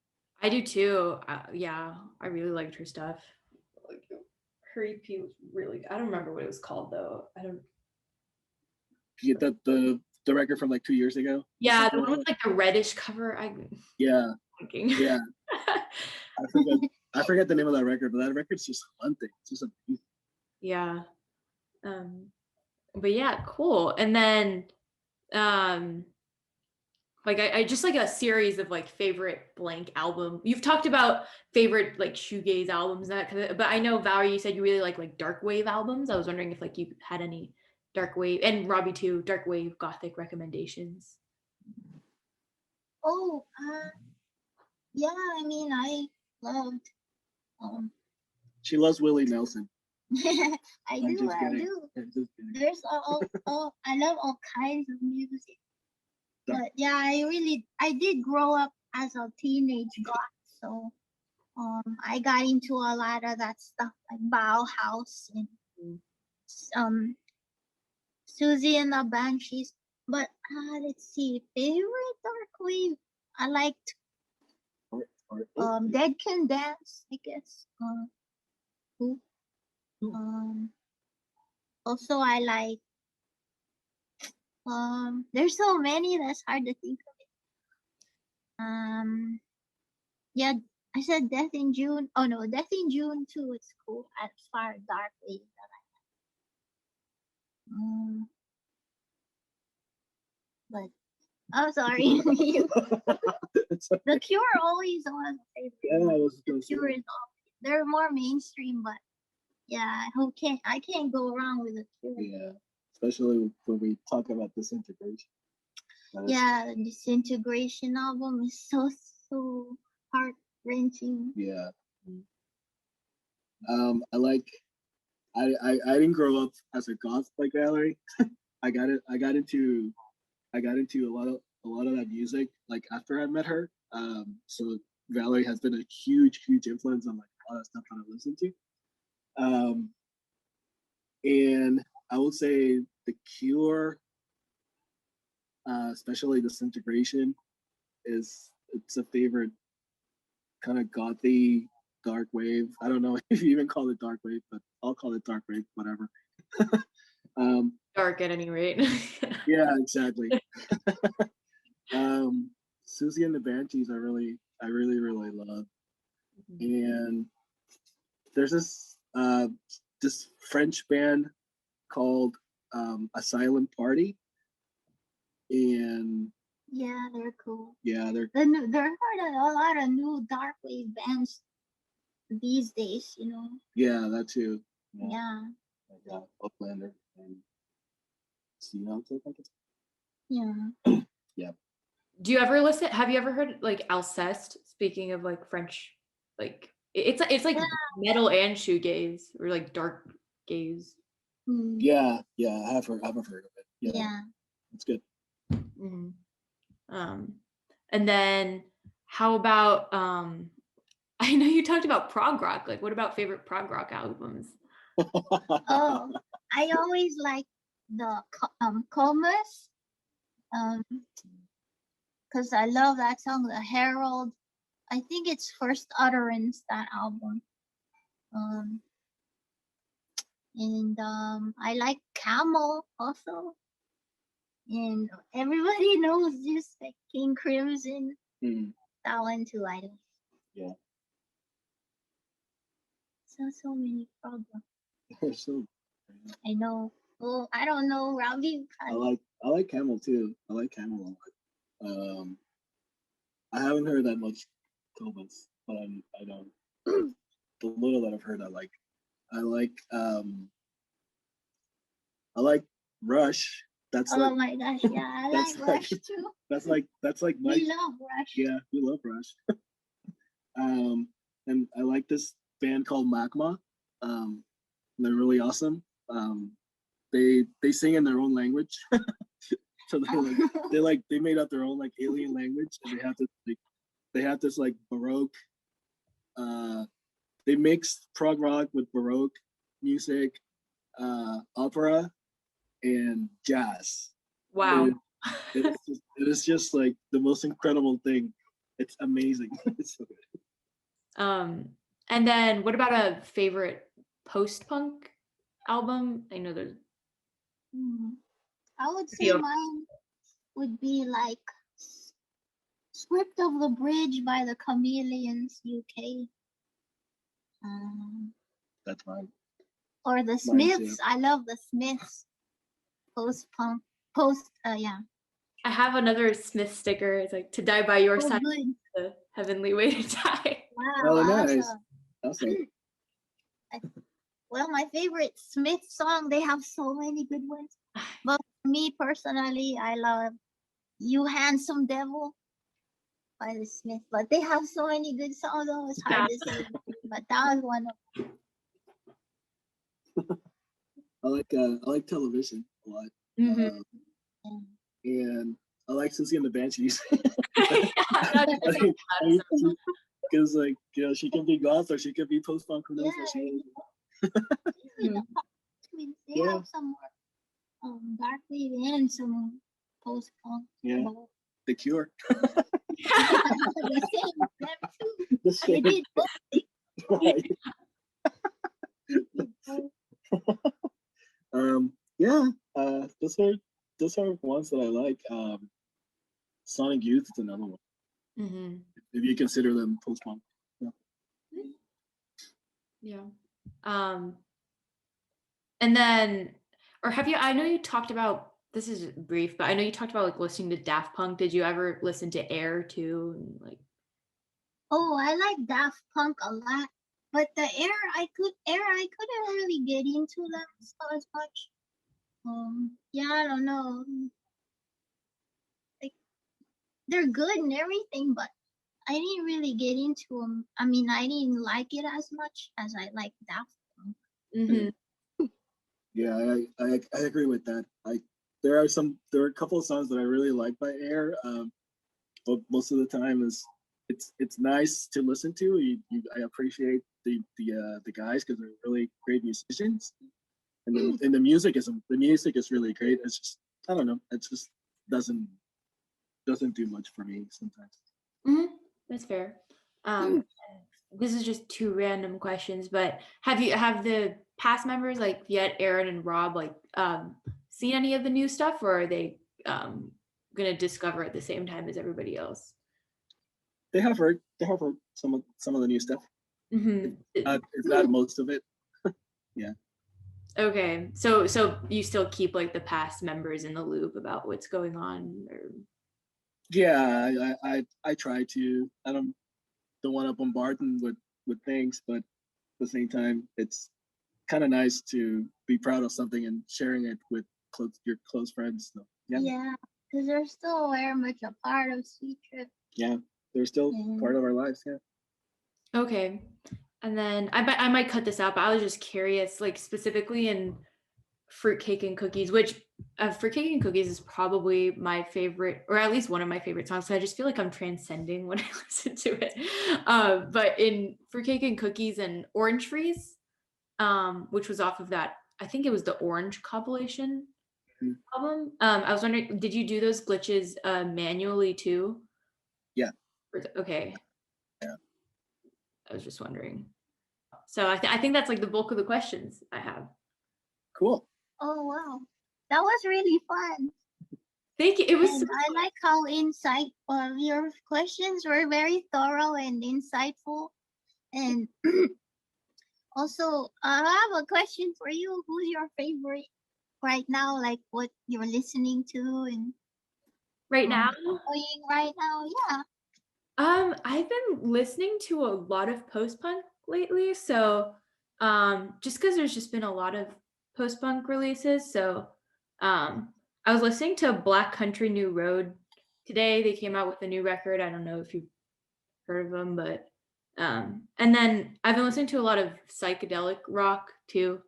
Speaker 1: I do too. Yeah, I really liked her stuff. Her EP was really. I don't remember what it was called though. I don't.
Speaker 2: You get the record from like 2 years ago.
Speaker 1: Yeah, the one with like the reddish cover.
Speaker 2: Yeah.
Speaker 1: Yeah.
Speaker 2: I forget the name of that record, but that record's just haunting. It's just amazing.
Speaker 1: Yeah. But yeah, cool. And then Like I just like a series of like favorite blank album. You've talked about favorite like shoegaze albums, but I know Valerie, you said you really like dark wave albums. I was wondering if like you had any dark wave, and Robbie too, dark wave gothic recommendations.
Speaker 3: Oh, yeah. I mean, I loved.
Speaker 2: She loves Willie Nelson.
Speaker 3: I do. There's I love all kinds of music. But yeah, I did grow up as a teenage goth, so I got into a lot of that stuff like Bauhaus and Susie and the Banshees. But let's see, favorite dark wave. I liked Dead Can Dance, I guess. Who? Also I like there's so many that's hard to think of it. Yeah, I said Death in June. Oh no, Death in June too. It's cool as far as dark wave that I like. But I'm sorry. The Cure always was a favorite.
Speaker 2: Yeah,
Speaker 3: The Cure is all. They're more mainstream, but yeah, I can't go wrong with the Cure.
Speaker 2: Yeah, especially when we talk about Disintegration.
Speaker 3: Yeah, the Disintegration album is so heart wrenching.
Speaker 2: Yeah. I didn't grow up as a goth like Valerie. I got into a lot of that music like after I met her. So Valerie has been a huge influence on like a lot of stuff that I listen to. And I would say The Cure, especially Disintegration, it's a favorite kind of gothy dark wave. I don't know if you even call it dark wave, but I'll call it dark wave, whatever.
Speaker 1: Dark at any rate.
Speaker 2: Yeah, exactly. Susie and the Banshees I really love. And there's this French band called Asylum Party, and
Speaker 3: yeah, they're cool.
Speaker 2: Yeah,
Speaker 3: there are a lot of new dark wave bands these days, you know.
Speaker 2: Yeah, that too.
Speaker 3: Yeah.
Speaker 2: Like Uplander and Seahawks, I think it's.
Speaker 3: Yeah.
Speaker 2: Yeah.
Speaker 1: Do you ever listen? Have you ever heard like Alceste? Speaking of like French, like it's like metal and shoegaze or like dark gaze.
Speaker 2: Yeah, I have heard of it.
Speaker 3: Yeah.
Speaker 2: It's good.
Speaker 1: Mm-hmm. And then how about I know you talked about prog rock. Like, what about favorite prog rock albums?
Speaker 3: Oh, I always like the Comas, because I love that song, The Herald. I think it's First Utterance, that album. And I like Camel also. And everybody knows this, like King Crimson. That one too, I don't.
Speaker 2: Yeah.
Speaker 3: So many problems.
Speaker 2: So.
Speaker 3: I know. Well, I don't know, Robbie.
Speaker 2: I like Camel too. I like Camel a lot. I haven't heard that much Comas, but I know the little that I've heard I like. I like Rush. That's
Speaker 3: my gosh, yeah, I like Rush too.
Speaker 2: That's like my.
Speaker 3: We love Rush.
Speaker 2: Yeah, we love Rush. And I like this band called Magma. They're really awesome. They sing in their own language. So they made up their own like alien language, and they have this like Baroque. They mix prog rock with Baroque music, opera, and jazz.
Speaker 1: Wow.
Speaker 2: It is just like the most incredible thing. It's amazing. It's so good.
Speaker 1: And then what about a favorite post-punk album? I know there's.
Speaker 3: I would say mine would be like Script of the Bridge by the Chameleons, UK.
Speaker 2: That's fine.
Speaker 3: Or the Smiths. I love the Smiths. Post-punk.
Speaker 1: I have another Smith sticker. It's like to die by your
Speaker 3: Oh,
Speaker 1: side,
Speaker 3: good.
Speaker 1: the heavenly way to die.
Speaker 3: Wow,
Speaker 2: Oh, nice.
Speaker 3: awesome.
Speaker 2: Awesome.
Speaker 3: Well, my favorite Smith song, they have so many good ones. But me personally, I love You Handsome Devil by the Smiths. But they have so many good songs, though it's hard to say. But that was one of
Speaker 2: I like television a lot.
Speaker 1: Mhm.
Speaker 3: them.
Speaker 2: And I like Susie and the Banshees.
Speaker 1: Yeah,
Speaker 2: Because like, you know, she can be goth or she can be post punk. Who knows what she is?
Speaker 3: Even the pop twins, they have some more dark wave and some post punk.
Speaker 2: Yeah. The Cure.
Speaker 3: The same, them too.
Speaker 2: The
Speaker 3: They
Speaker 2: same.
Speaker 3: did both.
Speaker 2: Right. Yeah. Those are ones that I like. Sonic Youth is another one.
Speaker 1: Mm-hmm.
Speaker 2: If you consider them post punk.
Speaker 1: Yeah. And then, or have you? I know you talked about, this is brief, but I know you talked about like listening to Daft Punk. Did you ever listen to Air too? And, like,
Speaker 3: Oh, I like Daft Punk a lot, but the I couldn't really get into them so as much. Yeah, I don't know. Like they're good and everything, but I didn't really get into them. I mean, I didn't like it as much as I like Daft Punk.
Speaker 1: mm-hmm.
Speaker 2: Yeah, I agree with that. There are a couple of songs that I really like by Air. But most of the time it's nice to listen to. I appreciate the guys because they're really great musicians, and the music is really great. It's just, I don't know, it just doesn't do much for me sometimes.
Speaker 1: Mm-hmm. That's fair. This is just two random questions, but have the past members like yet Aaron and Rob like seen any of the new stuff, or are they gonna discover at the same time as everybody else?
Speaker 2: They have heard some of the new stuff.
Speaker 1: Mm-hmm.
Speaker 2: It's not most of it. Yeah.
Speaker 1: Okay, so you still keep like the past members in the loop about what's going on, or?
Speaker 2: Yeah, I try to. I don't want to bombard them with things, but at the same time, it's kind of nice to be proud of something and sharing it with your close friends. So,
Speaker 3: yeah, because they're still very much a part of Sweet Trip.
Speaker 2: Yeah, they're still part of our lives. Yeah.
Speaker 1: Okay, and then I might cut this out, but I was just curious, like specifically in Fruitcake and Cookies, which Fruitcake and Cookies is probably my favorite, or at least one of my favorite songs. So I just feel like I'm transcending when I listen to it. But in Fruitcake and Cookies and Orange Freeze, which was off of that, I think it was the Orange compilation album. I was wondering, did you do those glitches manually too?
Speaker 2: Yeah.
Speaker 1: Okay.
Speaker 2: Yeah.
Speaker 1: I was just wondering. So I think that's like the bulk of the questions I have.
Speaker 2: Cool.
Speaker 3: Oh wow, that was really fun.
Speaker 1: Thank you. It was.
Speaker 3: And I like how your questions were very thorough and insightful. And also, I have a question for you. Who's your favorite right now? Like what you're listening to and
Speaker 1: right now.
Speaker 3: playing right now? Yeah.
Speaker 1: I've been listening to a lot of post-punk lately, so just because there's just been a lot of post-punk releases. So I was listening to Black Country New Road today. They came out with a new record. I don't know if you've heard of them, but and then I've been listening to a lot of psychedelic rock too,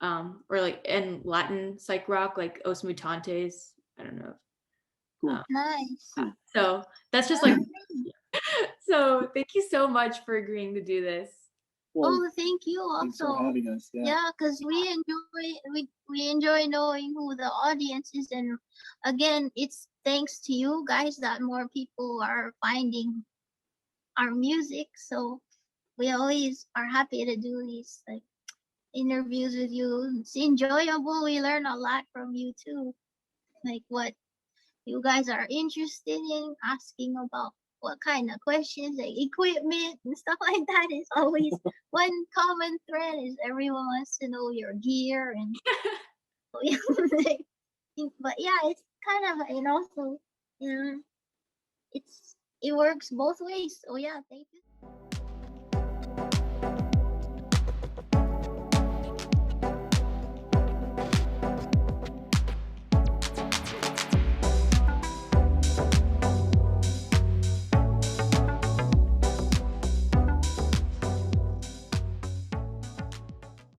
Speaker 1: or like and Latin psych rock like Os Mutantes. I don't know.
Speaker 2: Cool.
Speaker 3: Nice.
Speaker 1: So that's just like. So thank you so much for agreeing to do this.
Speaker 2: Well,
Speaker 3: thank you also.
Speaker 2: Thanks for having us.
Speaker 3: Yeah, because we enjoy knowing who the audience is, and again, it's thanks to you guys that more people are finding our music. So we always are happy to do these like interviews with you. It's enjoyable. We learn a lot from you too, like what you guys are interested in asking about. What kind of questions, like equipment and stuff like that, is always one common thread. Is everyone wants to know your gear and but yeah, it's kind of, so Yeah, it works both ways. Oh yeah, thank you.